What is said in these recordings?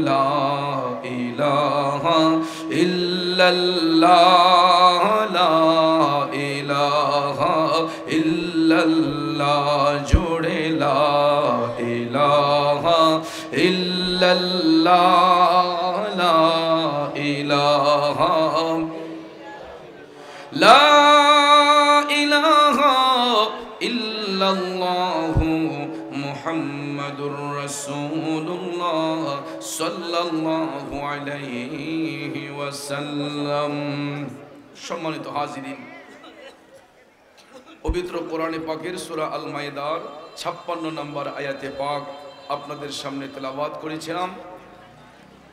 লা ইলাহা ইল্লাল্লাহ লা ইলাহা ইল্লাল্লাহ জোড়ে লা ইলাহা ইল্লাল্লাহ লা ইলাহা লা ইলাহা ইল্লাল্লাহু মুহাম্মাদুর রাসূলুল্লাহ সাল্লাল্লাহু আলাইহি ওয়াসাল্লাম। সম্মানিত হাজিরিন, পবিত্র কোরআনে পাকের সূরা আল মাইদার 56 নম্বর আয়াতে পাক আপনাদের সামনে তেলাওয়াত করেছিলাম।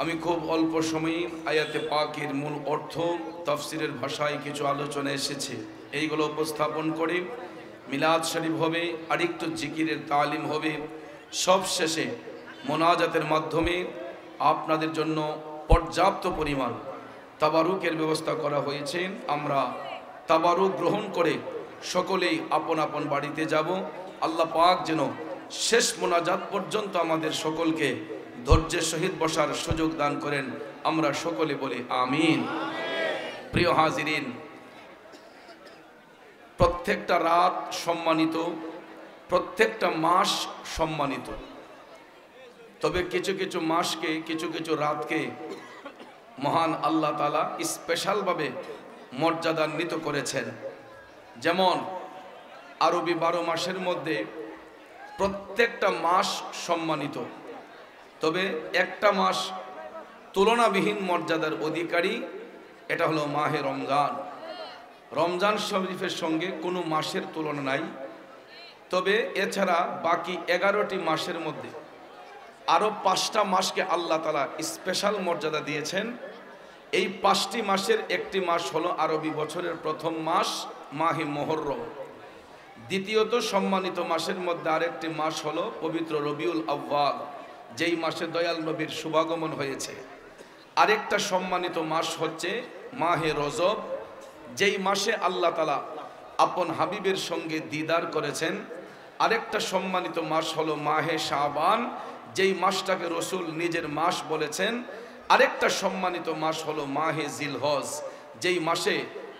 আমি খুব অল্প সময়ে আয়াতে পাকের মূল অর্থ তাফসিরের ভাষায় কিছু আলোচনা এসেছে, এইগুলো উপস্থাপন করে মিলাদ শরীফ হবে, আরেকটু জিকিরের তালিম হবে, সব শেষে মোনাজাতের মাধ্যমে আপনাদের জন্য পর্যাপ্ত পরিমাণ তাবারুকের ব্যবস্থা করা হয়েছে। আমরা তাবারুক গ্রহণ করে সকলেই আপন আপন বাড়িতে যাব। আল্লাহ পাক যেন শেষ মোনাজাত পর্যন্ত আমাদের সকলকে ধৈর্যের সহিত বসার সুযোগ দান করেন, আমরা সকলে বলি আমিন। প্রিয় হাজিরিন, প্রত্যেকটা রাত সম্মানিত, প্রত্যেকটা মাস সম্মানিত, তবে কিছু কিছু মাসকে, কিছু কিছু রাতকে মহান আল্লাহ তাআলা স্পেশালভাবে মর্যাদান্বিত করেছেন। যেমন আরবি 12 মাসের মধ্যে প্রত্যেকটা মাস সম্মানিত, তবে একটা মাস তুলনাবিহীন মর্যাদার অধিকারী, এটা হলো মাহে রমজান। রমজান শরীফের সঙ্গে কোনো মাসের তুলনা নাই, তবে এছাড়া বাকি 11টি মাসের মধ্যে আরও 5টা মাসকে আল্লাহ তাআলা স্পেশাল মর্যাদা দিয়েছেন। এই 5টি মাসের একটি মাস হলো আরবি বছরের প্রথম মাস মাহে মুহররম। দ্বিতীয়ত সম্মানিত মাসের মধ্যে আরেকটি মাস হলো পবিত্র রবিউল আউয়াল, যেই মাসে দয়াল নবীর শুভাগমন হয়েছে। আরেকটা সম্মানিত মাস হচ্ছে মাহে রজব, যেই মাসে আল্লাহ তাআলা আপন হাবিবের সঙ্গে দিদার করেছেন। আরেকটা সম্মানিত মাস হলো মাহে শাবান, যেই মাসটাকে রসুল নিজের মাস বলেছেন। আরেকটা সম্মানিত মাস হলো মাহে জিলহজ, যেই মাসে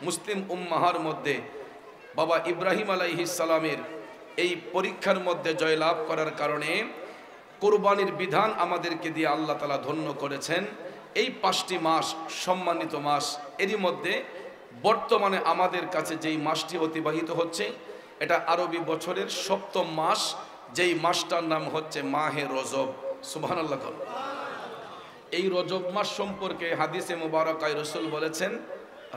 মুসলিম উম্মাহার মধ্যে বাবা ইব্রাহিম আলাইহিস সালামের এই পরীক্ষার মধ্যে জয়লাভ করার কারণে কুরবানির বিধান আমাদেরকে দিয়ে আল্লাহ তাআলা ধন্য করেছেন। এই 5টি মাস সম্মানিত মাস। এরই মধ্যে বর্তমানে আমাদের কাছে যেই মাসটি অতিবাহিত হচ্ছে, এটা আরবি বছরের 7ম মাস, যেই মাসটার নাম হচ্ছে মাহে রজব। সুবহানাল্লাহ। এই রজব মাস সম্পর্কে হাদিসে মুবারাকায় রাসূল বলেছেন,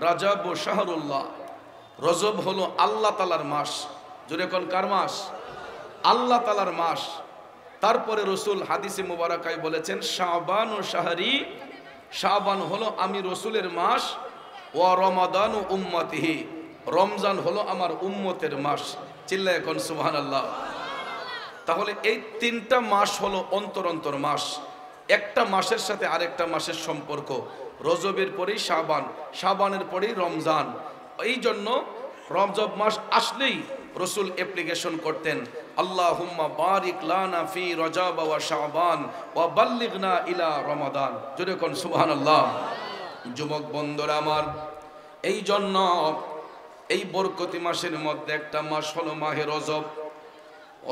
রজব ও শাহরুল্লাহ, রজব হলো আল্লাহ তাআলার মাস। জোরে কোন কার মাস? আল্লাহ তাআলার মাস। তারপরে রসুল হাদিসে মুবারাকায় বলেছেন, শাবান ও শাহরি, শাবান হলো আমি রসুলের মাস, ওয়া রমাদান ও উম্মতিহি, রমজান হলো আমার উম্মতের মাস। চিল্লায় কোন সুবহানাল্লাহ। তাহলে এই 3টা মাস হলো অন্তর অন্তর মাস, একটা মাসের সাথে আরেকটা মাসের সম্পর্ক। রজবের পরেই শাবান, শাবানের পরেই রমজান। এই জন্য রজব মাস আসলেই রসুল অ্যাপ্লিকেশন করতেন, আল্লাহুম্মা বারিক লানা ফি রজব ওয়া শাবান ওয়া বাল্লিগনা ইলা রমাদান। জোরে কোন সুবহানাল্লাহ। যুবক বন্ধুরা আমার, এই জন্য এই বরকতি মাসের মধ্যে একটা মাস হলো মাহে রজব।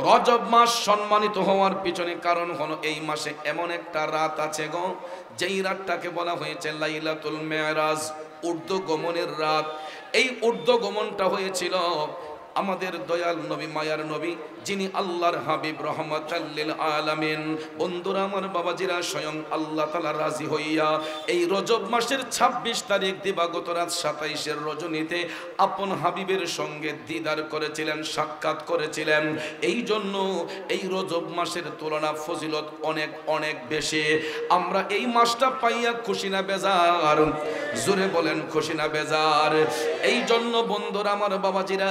রজব মাস সম্মানিত হওয়ার পিছনে কারণ হলো এই মাসে এমন একটা রাত আছে গো, যেই রাতটাকে বলা হয়েছে লাইলাতুল মেরাজ, ঊর্ধ্বগমনের রাত। এই ঊর্ধ্বগমনটা হয়েছিল আমাদের দয়াল নবী, মায়ার নবী, যিনি আল্লাহর হাবিব রহমাতাল লিল আলামিন। বন্ধুরা আমার, বাবাজিরা, স্বয়ং আল্লাহ তাআলা রাজি হইয়া এই রজব মাসের 26 তারিখ দিবাগত রাত 27-এর রজনীতে আপন হাবিবের সঙ্গে দিদার করেছিলেন, সাক্ষাৎ করেছিলেন। এই জন্য এই রজব মাসের তুলনা ফজিলত অনেক অনেক বেশি। আমরা এই মাসটা পাইয়া খুশি না বেজার? জোরে বলেন খুশি না বেজার? এই জন্য বন্ধুরা আমার, বাবাজিরা,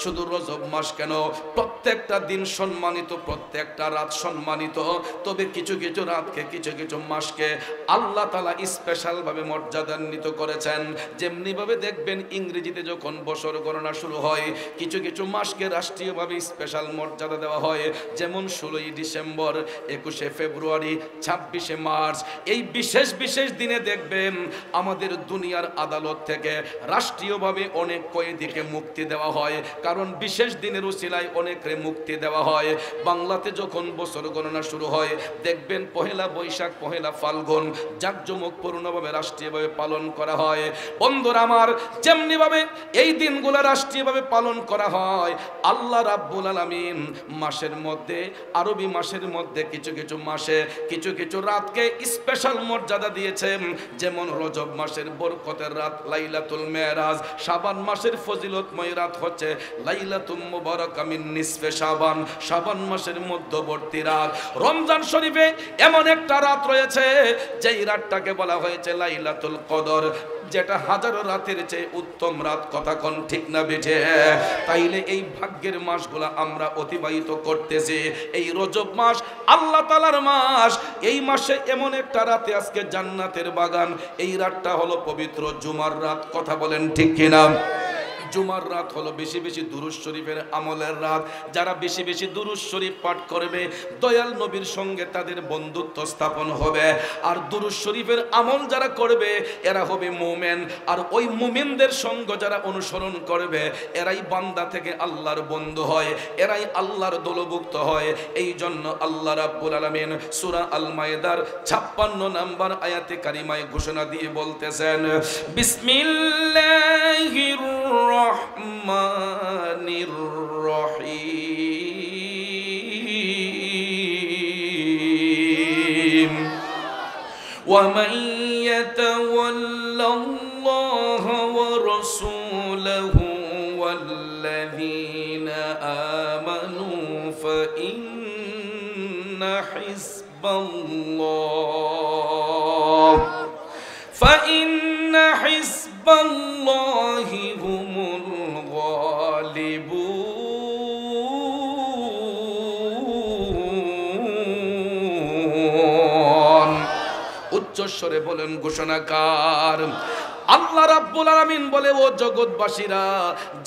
শুধু রজব মাস কেন, প্রত্যেকটা দিন সম্মানিত, প্রত্যেকটা রাত সম্মানিত। তবে কিছু কিছু রাতকে, কিছু কিছু মাসকে আল্লাহ তাআলা স্পেশাল ভাবে মর্যাদান্বিত করেছেন। যেমনি ভাবে দেখবেন ইংরেজিতে যখন বছর গণনা শুরু হয়, কিছু কিছু মাসকে রাষ্ট্রীয়ভাবে স্পেশাল মর্যাদা দেওয়া হয়। যেমন 16ই ডিসেম্বর, 21শে ফেব্রুয়ারি, 26শে মার্চ। এই বিশেষ বিশেষ দিনে দেখবেন আমাদের দুনিয়ার আদালত থেকে রাষ্ট্রীয়ভাবে অনেক কয়েদিকে মুক্তি দেওয়া হয়, কারণ বিশেষ দিনের উসিলায় অনেকরে মুক্তি দেওয়া হয়। বাংলাতে যখন বছর গণনা শুরু হয়, দেখবেন পহেলা বৈশাখ, পহেলা ফাল্গুন জাঁকজমকপূর্ণভাবে রাষ্ট্রীয়ভাবে পালন করা হয়। বন্ধুরা আমার, যেমনি ভাবে এই দিনগুলো রাষ্ট্রীয়ভাবে পালন করা হয়, আল্লাহ রাব্বুল আলামিন মাসের মধ্যে, আরবি মাসের মধ্যে কিছু কিছু মাসে কিছু কিছু রাতকে স্পেশাল মর্যাদা দিয়েছেন। যেমন রজব মাসের বরকতের রাত লাইলাতুল মেরাজ, শাবান মাসের ফজিলতময় রাত হচ্ছে লাইলাতুল মুবারাকা মিন নিসফে শাবান, শাবান মাসের মধ্যবর্তী রাত। রমজান শরীফে এমন একটা রাত রয়েছে যেই রাতটাকে বলা হয়েছে লাইলাতুল কদর, যেটা হাজারো রাতের চেয়ে উত্তম রাত। কথা কোন ঠিক না বেঠে? তাইলে এই ভাগ্যের মাসগুলা আমরা অতিবাহিত করতেছি। এই রজব মাস আল্লাহ তাআলার মাস, এই মাসে এমন একটা রাতে আজকে জান্নাতের বাগান। এই রাতটা হলো পবিত্র জুমার রাত। কথা বলেন ঠিক কিনা? জুমার রাত হলো বেশি বেশি দুরূদ শরীফের আমলের রাত। যারা বেশি বেশি দুরূদ শরীফ পাঠ করবে, দয়াল নবীর সঙ্গে তাদের বন্ধুত্ব স্থাপন হবে। আর দুরূদ শরীফের আমল যারা করবে এরা হবে মুমিন। আর ওই মুমিনদের সঙ্গ যারা অনুসরণ করবে এরাই বান্দা থেকে আল্লাহর বন্ধু হয়, এরাই আল্লাহর দলভুক্ত হয়। এই জন্য আল্লাহ রাব্বুল আলামিন সূরা আল মায়েদার 56 নম্বর আয়াতে কারিমায় ঘোষণা দিয়ে বলতেছেন, বিসমিল্লাহির রহমানির রহিম ওয়া মান ইয়াতাওয়াল্লাল্লাহা ওয়া রাসূলাহু ওয়াল্লাযীনা আমানু ফাইন্না হিজবাল্লাহি হুমুল গালিবুন। উচ্চস্বরে বলেন ঘোষণাকার। আল্লাহ রাব্বুল আলামিন বলে, ও জগৎবাসীরা,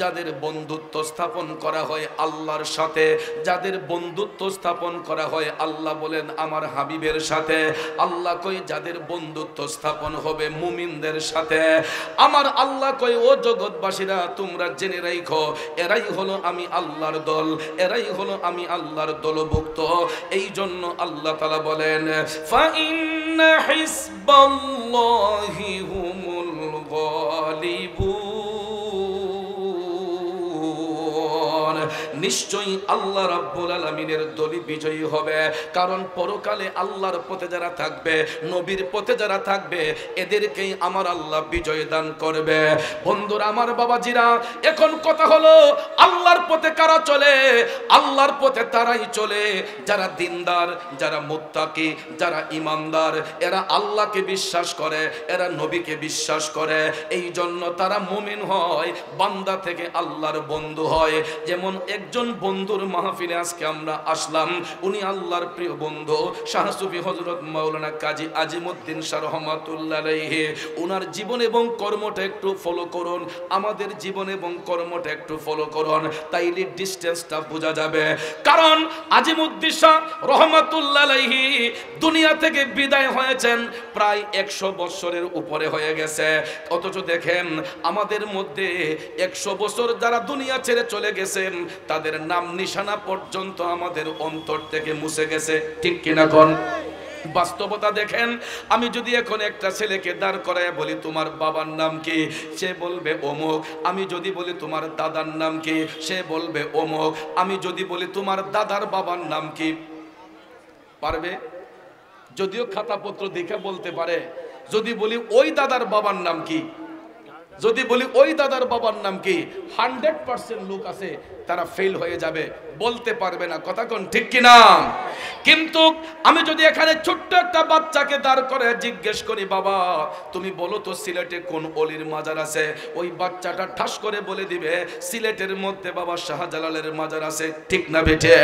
যাদের বন্ধুত্ব স্থাপন করা হয় আল্লাহর সাথে, যাদের বন্ধুত্ব স্থাপন করা হয় আল্লাহ বলেন আমার হাবিবের সাথে, আল্লাহ কই যাদের বন্ধুত্ব স্থাপন হবে মুমিনদের সাথে, আমার আল্লাহ কই ও জগৎবাসীরা তোমরা জেনে রাখো, এরাই হলো আমি আল্লাহর দল, এরাই হলো আমি আল্লাহর দলভুক্ত। এই জন্য আল্লাহ তাআলা বলেন, ফাইন্না হিজবাল্লাহি হুমুল গালিবুন। নিশ্চয়ই আল্লাহ রাব্বুল আলামিনের দলই বিজয়ী হবে। কারণ পরকালে আল্লাহর পথে যারা থাকবে, নবীর পথে যারা থাকবে, এদেরকেই আমার আল্লাহ বিজয় দান করবে। বন্ধুরা আমার, বাবাজিরা, এখন কথা হলো আল্লাহর পথে কারা চলে? আল্লাহর পথে তারাই চলে যারা দিনদার, যারা মুত্তাকি, যারা ইমানদার। এরা আল্লাহকে বিশ্বাস করে, এরা নবীকে বিশ্বাস করে। এই জন্য তারা মুমিন হয়, বান্দা থেকে আল্লাহর বন্ধু হয়। যেমন একজন বন্ধুর মাহফিলে আজকে আমরা আসলাম, উনি আল্লাহর প্রিয় বন্ধু শাহ সুফি হযরত মাওলানা কাজী আজিমউদ্দিন শাহ রহমাতুল্লাহ আলাইহি। ওনার জীবন এবং কর্মটা একটু ফলো করুন, আমাদের জীবন এবং কর্মটা একটু ফলো করুন, তাইলে ডিসটেন্সটা বোঝা যাবে। কারণ আজিমউদ্দিন শাহ রহমাতুল্লাহ আলাইহি দুনিয়া থেকে বিদায় হয়েছেন প্রায় 100 বছরের উপরে হয়ে গেছে। অথচ দেখেন আমাদের মধ্যে 100 বছর যারা দুনিয়া ছেড়ে চলে গেছেন তাদের নাম নিশানা পর্যন্ত আমাদের অন্তর থেকে মুছে গেছে। ঠিক কিনা কোন? বাস্তবতা দেখেন, আমি যদি এখন একটা ছেলেকে দাঁড় করায় বলি তোমার বাবার নাম কি, সে বলবে অমুক। আমি যদি বলি তোমার দাদার নাম কি, সে বলবে অমুক। আমি যদি বলি তোমার দাদার বাবার নাম কি, পারবে? যদিও খাতাপত্র দেখে বলতে পারে। যদি বলি ওই দাদার বাবার নাম কি, যদি বলি ওই দাদার বাবার নাম কি, 100% লোক আছে তারা ফেল হয়ে যাবে। বলতে পারবে না, কথা কোন ঠিক কিনা? কিন্তু আমি যদি এখানে ছোট্ট একটা বাচ্চাকে দাঁড় করে জিজ্ঞেস করি, বাবা তুমি বলো তো সিলেটে কোন অলির মাজার আছে, ওই বাচ্চাটা ঠাস করে বলে দিবে সিলেটের মধ্যে বাবা শাহজালালের মাজার আছে, ঠিক না বেটে?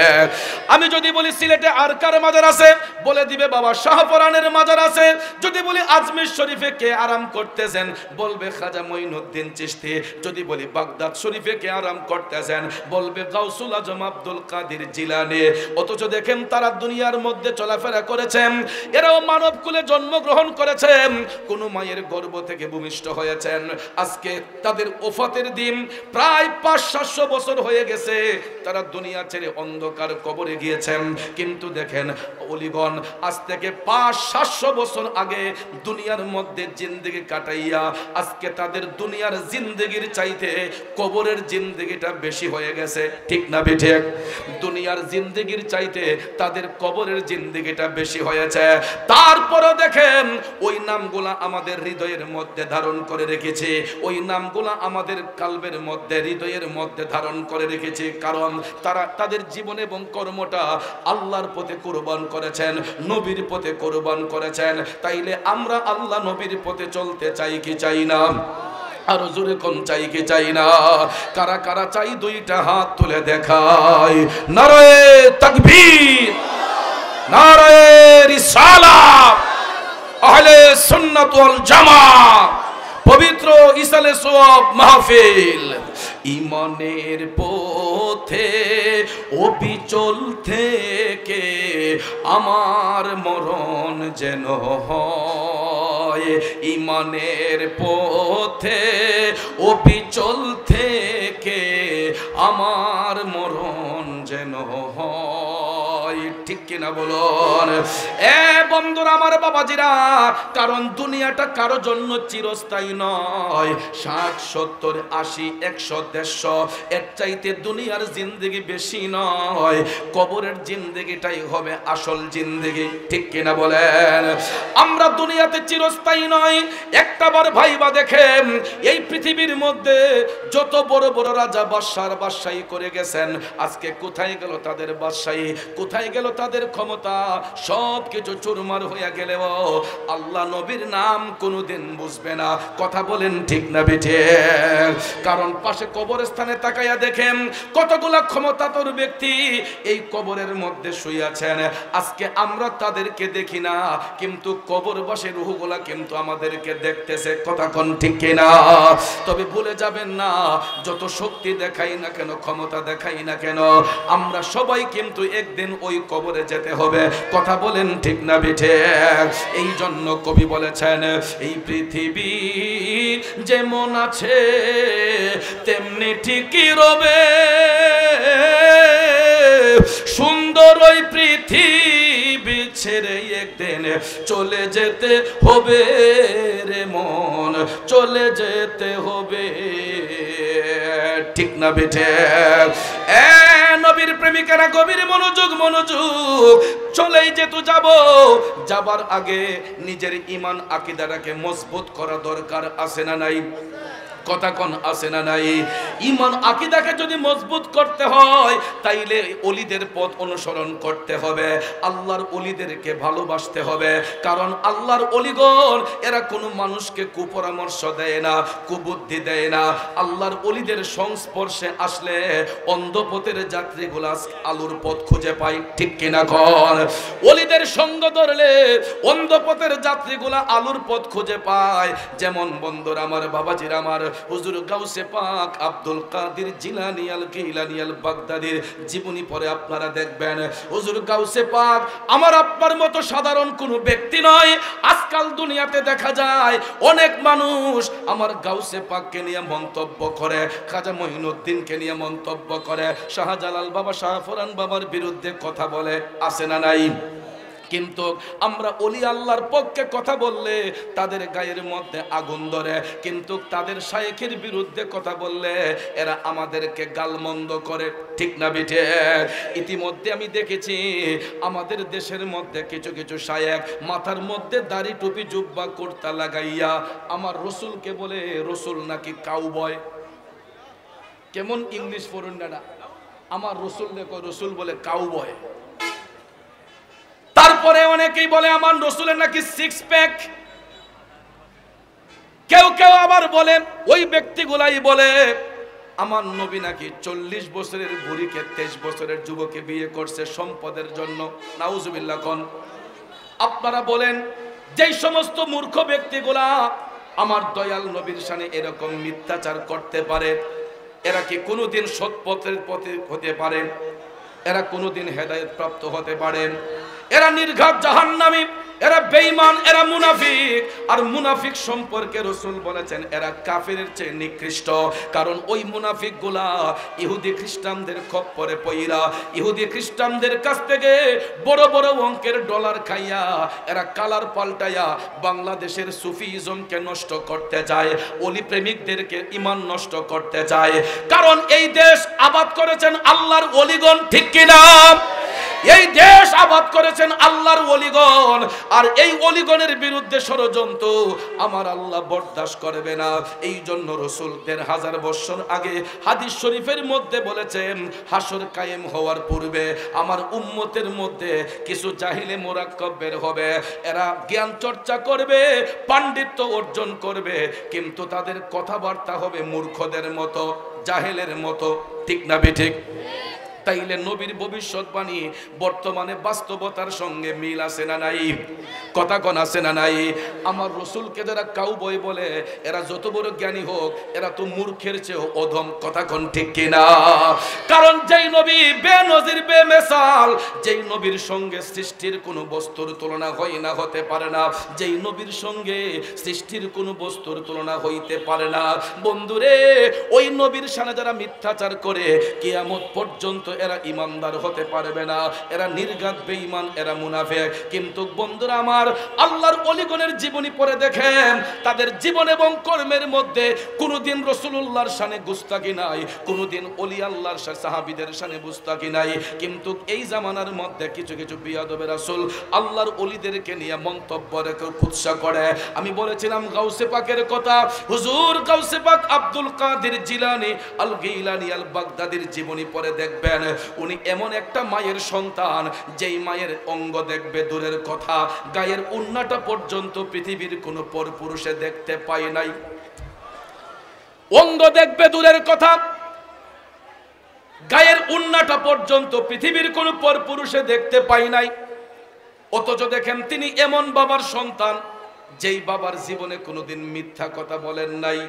আমি যদি বলি সিলেটে আর কার মাজার আছে, বলে দিবে বাবা শাহপরানের মাজার আছে। যদি বলি আজমির শরীফে কে আরাম করতেছেন, বলবে খাজা মঈনুদ্দিন চিশতি। যদি বলি বাগদাদ শরীফে কে আরাম করতেছেন, বলবে গাউসুল আজম আব্দুল কাদের জিলানী। অথচ দেখেন তারা দুনিয়ার মধ্যে চলাফেরা করেছেন, এরাও মানব কুলে জন্মগ্রহণ করেছেন, কোন মায়ের গর্ভ থেকে ভূমিষ্ঠ হয়েছেন। আজকে তাদের ওফাতের দিন প্রায় 500-700 বছর হয়ে গেছে, তারা দুনিয়া ছেড়ে অন্ধকার কবরে গিয়েছেন। কিন্তু দেখেন ওলিগণ আজ থেকে 500-700 বছর আগে দুনিয়ার মধ্যে জিন্দেগি কাটাইয়া আজকে তাদের দুনিয়ার জিন্দেগির চাইতে কবরের জিন্দেগিটা বেশি হয়ে গেছে, ঠিক না বেঠে? দুনিয়ার জিন্দেগির চাইতে তাদের কবরের জিন্দেগিটা বেশি হয়েছে। তারপরও দেখেন ওই নামগুলা আমাদের হৃদয়ের মধ্যে ধারণ করে রেখেছে, ওই নামগুলা আমাদের কালবের মধ্যে হৃদয়ের মধ্যে ধারণ করে রেখেছে, কারণ তারা তাদের জীবন এবং কর্মটা আল্লাহর পথে কুরবান করেছেন, নবীর পথে কুরবান করেছেন। তাইলে আমরা আল্লাহ নবীর পথে চলতে চাই কি চাই না? আর জোরে কোন চাই কি চাই না? কারা কারা চাই দুইটা হাত তুলে দেখায়। নারায়ে তাকবীর, নারায়ে রিসালাত, আহলে সুন্নাত ওয়াল জামাত, পবিত্র ইসালে সওয়াব মাহফিল। ইমানের পথে অবিচল থেকে আমার মরণ যেন হয়, ইমানের পথে অবিচল থেকে আমার মরণ যেন হয়, ঠিক কিনা বলুন? এ বন্ধুরা আমার, বাবাজিরা, কারণ দুনিয়াটা কারো জন্য চিরস্থায়ী নয়। 60, 70, 80, 100, 150 এর চাইতে দুনিয়ার জিন্দেগি বেশি নয়। কবরের জিন্দেগিটাই হবে আসল জিন্দেগি, ঠিক কিনা বলেন? আমরা দুনিয়াতে চিরস্থায়ী নয়। একটাবার ভাইবা দেখেন, এই পৃথিবীর মধ্যে যত বড় বড় রাজা বাদশাহী করে গেছেন, আজকে কোথায় গেল তাদের বাদশাহী, কোথায় গেল তাদের ক্ষমতা? সব কিছু চুরমার হয়ে গেলেও আল্লাহ নবীর নাম কোনোদিন বুঝবে না, কথা বলেন ঠিক না বেঠে? কারণ পাশে কবরস্থানে তাকাইয়া দেখেন কতগুলা ক্ষমতাধর ব্যক্তি এই কবরের মধ্যে শুয়ে আছেন। আজকে আমরা তাদেরকে দেখি না, কিন্তু কবরবাসী রূহগুলা কিন্তু আমাদেরকে দেখতেছে, কথা কোন ঠিক কিনা? তবে ভুলে যাবেন না, যত শক্তি দেখাই না কেন, ক্ষমতা দেখাই না কেন, আমরা সবাই কিন্তু একদিন ওই কবরে যেতে হবে, কথা বলেন ঠিক না বেঠে? এই জন্য কবি বলেছেন, এই পৃথিবী যেমন আছে তেমনি ঠিকই রবে, সুন্দর ওই পৃথিবী ছেড়ে একদিন চলে যেতে হবে রে মন, চলে যেতে হবে, ঠিক না বেঠে? নবীর প্রেমিকারা গভীর মনোযোগ, মনোযোগ। চলেই যেহেতু যাবার আগে নিজের ঈমান আকীদাটাকে মজবুত করা দরকার আছে না নাই? কথা কোন আছে না নাই? ঈমান আকীদাকে যদি মজবুত করতে হয় তাইলে ওলিদের পথ অনুসরণ করতে হবে, আল্লাহর ওলিদেরকে ভালোবাসতে হবে। কারণ আল্লাহর ওলিগণ এরা কোনো মানুষকে কুপরামর্শ দেয় না, কুবুদ্ধি দেয় না। আল্লাহর ওলিদের সংস্পর্শে আসলে অন্ধপথের যাত্রীগুলা আলোর পথ খুঁজে পায়, ঠিক কিনা কর? ওলিদের সঙ্গ ধরলে অন্ধপথের যাত্রীগুলা আলোর পথ খুঁজে পায়। যেমন বন্ধুরা আমার, বাবাজিরা আমার, হুজুর গাউসে পাক আব্দুল কাদের জিলানী আল গিলানী আল বাগদাদীর জীবনী পড়ে আপনারা দেখবেন, হুজুর গাউসে পাক আমার আপনার মতো সাধারণ কোনো ব্যক্তি নয়। আজকাল দুনিয়াতে দেখা যায় অনেক মানুষ আমার গাউসে পাককে নিয়ে মন্তব্য করে, খাজা মঈনুদ্দিনকে নিয়ে মন্তব্য করে, শাহজালাল বাবা, শাহফরান বাবার বিরুদ্ধে কথা বলে, আছে না নাই? কিন্তু আমরা ওলি আল্লাহর পক্ষে কথা বললে তাদের গায়ের মধ্যে আগুন ধরে, কিন্তু তাদের শায়েখের বিরুদ্ধে কথা বললে এরা আমাদেরকে গালমন্দ করে, ঠিক না বেঠে? ইতিমধ্যে আমি দেখেছি আমাদের দেশের মধ্যে কিছু কিছু শায়েখ মাথার মধ্যে দাড়ি, টুপি, জুব্বা, কুর্তা লাগাইয়া আমার রসুলকে বলে রসুল নাকি কাউবয়। কেমন ইংলিশ পড়ুন না, আমার রসুল দেখো, রসুল বলে কাউবয়। তারপরে অনেকেই বলে আমার রসুলের নাকি সিক্স প্যাক। কেউ কেউ আবার বলে, ওই ব্যক্তিগুলাই বলে আমার নবী নাকি 40 বছরের বুড়িকে 23 বছরের যুবকে বিয়ে করছে সম্পদের জন্য। নাউজুবিল্লাহ। কোন আপনারা বলেন, যেই সমস্ত মূর্খ ব্যক্তিগুলা আমার দয়াল নবীর শানে এরকম মিথ্যাচার করতে পারে, এরা কি কোনোদিন সৎ পথের পথে হতে পারে? এরা কোনোদিন হেদায়েত প্রাপ্ত হতে পারে? এরা নির্ঘাত জাহান্নামী, এরা বেঈমান, এরা মুনাফিক। আর মুনাফিক সম্পর্কে রাসূল বলেছেন এরা কাফিরের চেয়ে নিকৃষ্ট। কারণ ওই মুনাফিকগুলা ইহুদি খ্রিস্টানদের খপ্পরে পইরা, ইহুদি খ্রিস্টানদের কাছ থেকে বড় বড় অঙ্কের ডলার খাইয়া এরা কালার পাল্টাইয়া বাংলাদেশের সুফিজমকে নষ্ট করতে চায়, ওলি প্রেমিকদেরকে ঈমান নষ্ট করতে চায়। কারণ এই দেশ আবাদ করেছেন আল্লাহর ওলিগণ, ঠিক কিনা? এই দেশ আবাদ করেছেন আল্লাহর ওলিগণ। আর এই ওলিগণের বিরুদ্ধে ষড়যন্ত্র আমার আল্লাহ বরদাস্ত করবে না। এই জন্য রাসূল ১৫০০ বছর আগে হাদিস শরীফের মধ্যে বলেছেন, হাসর কায়েম হওয়ার পূর্বে আমার উম্মতের মধ্যে কিছু জাহিলে মুরাক্কাব বের হবে। এরা জ্ঞান চর্চা করবে, পাণ্ডিত্য অর্জন করবে, কিন্তু তাদের কথাবার্তা হবে মূর্খদের মতো, জাহেলের মতো, ঠিক না বেঠিক? তাইলে নবীর ভবিষ্যৎবাণী বর্তমানে বাস্তবতার সঙ্গে মিল আছে না নাই? কথা কোন আছে না নাই? আমার রসুলকে যারা কাউবয় বলে, এরা যত বড় জ্ঞানী হোক, এরা তো মূর্খের চেয়েও অধম। কথা কোন ঠিক কিনা? কারণ যেই নবী বেনজির বেমিসাল, যেই নবীর সঙ্গে সৃষ্টির কোনো বস্তুর তুলনা হয় না, হতে পারে না, যেই নবীর সঙ্গে সৃষ্টির কোনো বস্তুর তুলনা হইতে পারে না, বন্ধুরে ওই নবীর শানে যারা মিথ্যাচার করে কিয়ামত পর্যন্ত এরা ইমানদার হতে পারবে না। এরা নির্ঘাত বেঈমান, এরা মুনাফিক। কিন্তু বন্ধুরা আমার, আল্লাহর ওলিগণের জীবনী পড়ে দেখেন, তাদের জীবন এবং কর্মের মধ্যে কোনোদিন রাসূলুল্লাহর শানে গুস্তাখি নাই, কোনোদিন ওলি আল্লাহর সাহাবীদের শানে গুস্তাখি নাই। কিন্তু এই জামানার মধ্যে কিছু কিছু বিয়াদবে রাসূল আল্লাহর ওলিদেরকে নিয়ে মন্তব্য রেখে কুৎসা করে। আমি বলেছিলাম গাউসে পাকের কথা, হুজুর গাউসে পাক আব্দুল কাদের জিলানী আল গিলানী আল বাগদাদির জীবনী পড়ে দেখবেন, উনি এমন একটা মায়ের সন্তান, যেই মায়ের অঙ্গ দেখবে দূরের কথা, গায়ের উন্নাটা পর্যন্ত পৃথিবীর কোনো পরপুরুষে দেখতে পায় নাই। অঙ্গ দেখবে দূরের কথা, গায়ের উন্নাটা পর্যন্ত পৃথিবীর কোনো পরপুরুষে দেখতে পায় নাই। অথচ দেখেন তিনি এমন বাবার সন্তান, যেই বাবার জীবনে কোনোদিন মিথ্যা কথা বলেন নাই।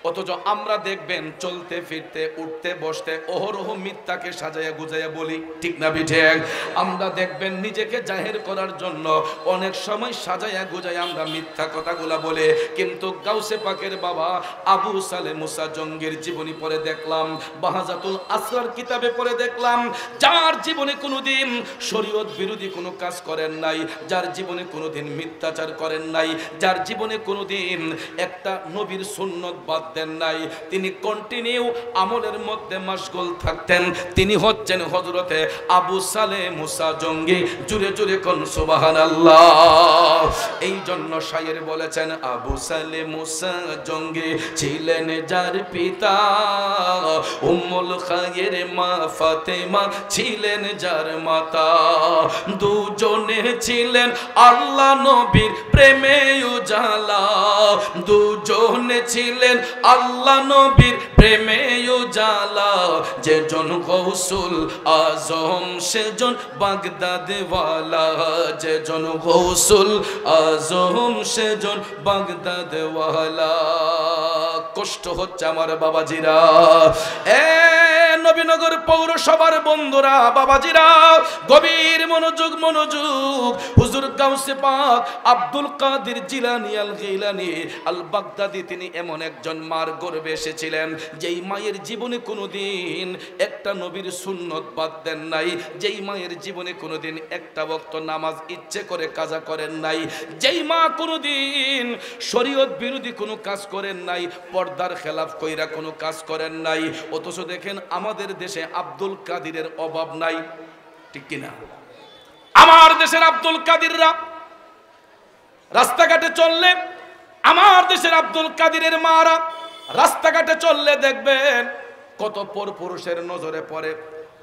অথচ আমরা দেখবেন চলতে ফিরতে উঠতে বসতে অহরহ মিথ্যাকে সাজাইয়া গুজাইয়া বলি, ঠিক না বিঠেক? আমরা দেখবেন নিজেকে জাহির করার জন্য অনেক সময় সাজাইয়া গুজাইয়া আমরা মিথ্যা কথাগুলা বলে। কিন্তু গাউসে পাকের বাবা আবু সালে মুসা জঙ্গির জীবনী পড়ে দেখলাম, বাহাজাতুল আসরার কিতাবে পড়ে দেখলাম, যার জীবনে কোনোদিন শরীয়ত বিরোধী কোনো কাজ করেন নাই, যার জীবনে কোনোদিন মিথ্যাচার করেন নাই, যার জীবনে কোনোদিন একটা নবীর সুন্নত বাদ দেন নাই, তিনি কন্টিনিউ আমলের মধ্যে মাশগুল থাকতেন। তিনি হচ্ছেন হযরতে আবু সালে মুসা জঙ্গি। জুড়ে জুড়ে কোন সুবহানাল্লাহ। এই জন্য শায়ের বলেছেন, আবু সালে মুসা জঙ্গি ছিলেন যার পিতা, উম্মুল খায়ের মা ফাতেমা ছিলেন যার মাতা, দুজনে ছিলেন আল্লাহ নবীর প্রেমে উজালা, দুজনে ছিলেন আল্লাহ নবীর প্রেমে উজালা, যেজন গৌসুল আজম সেজন বাগদাদ ওয়ালা, যেজন গৌসুল আজম সেজন বাগদাদ ওয়ালা। কষ্ট হচ্ছে আমার বাবাজিরা, নবীনগর পৌরসভার বন্ধুরা, বাবাজিরা গভীর মনোযোগ মনোযোগ। হুজুর গাউসে পাক আব্দুল কাদের জিলানী আল গিলানী আল বাগদাদি, তিনি এমন একজন মার গর্ভে এসেছিলেন, যেই মায়ের জীবনে কোনোদিন একটা নবীর সুন্নত বাদ দেন নাই, যেই মায়ের জীবনে কোনোদিন একটা ওয়াক্ত নামাজ ইচ্ছে করে কাজা করেন নাই, যেই মা কোনোদিন শরীয়ত বিরোধী কোনো কাজ করেন নাই, পর্দার খেলাফ কইরা কোনো কাজ করেন নাই। অথচ দেখেন আমাদের দেশে আব্দুল কাদিরের অভাব নাই, ঠিক কিনা? আমার দেশের আব্দুল কাদিররা রাস্তাঘাটে চললে, আমার দেশের আব্দুল কাদিরের মারা রাস্তাঘাটে চললে দেখবেন কত পরপুরুষের নজরে পড়ে,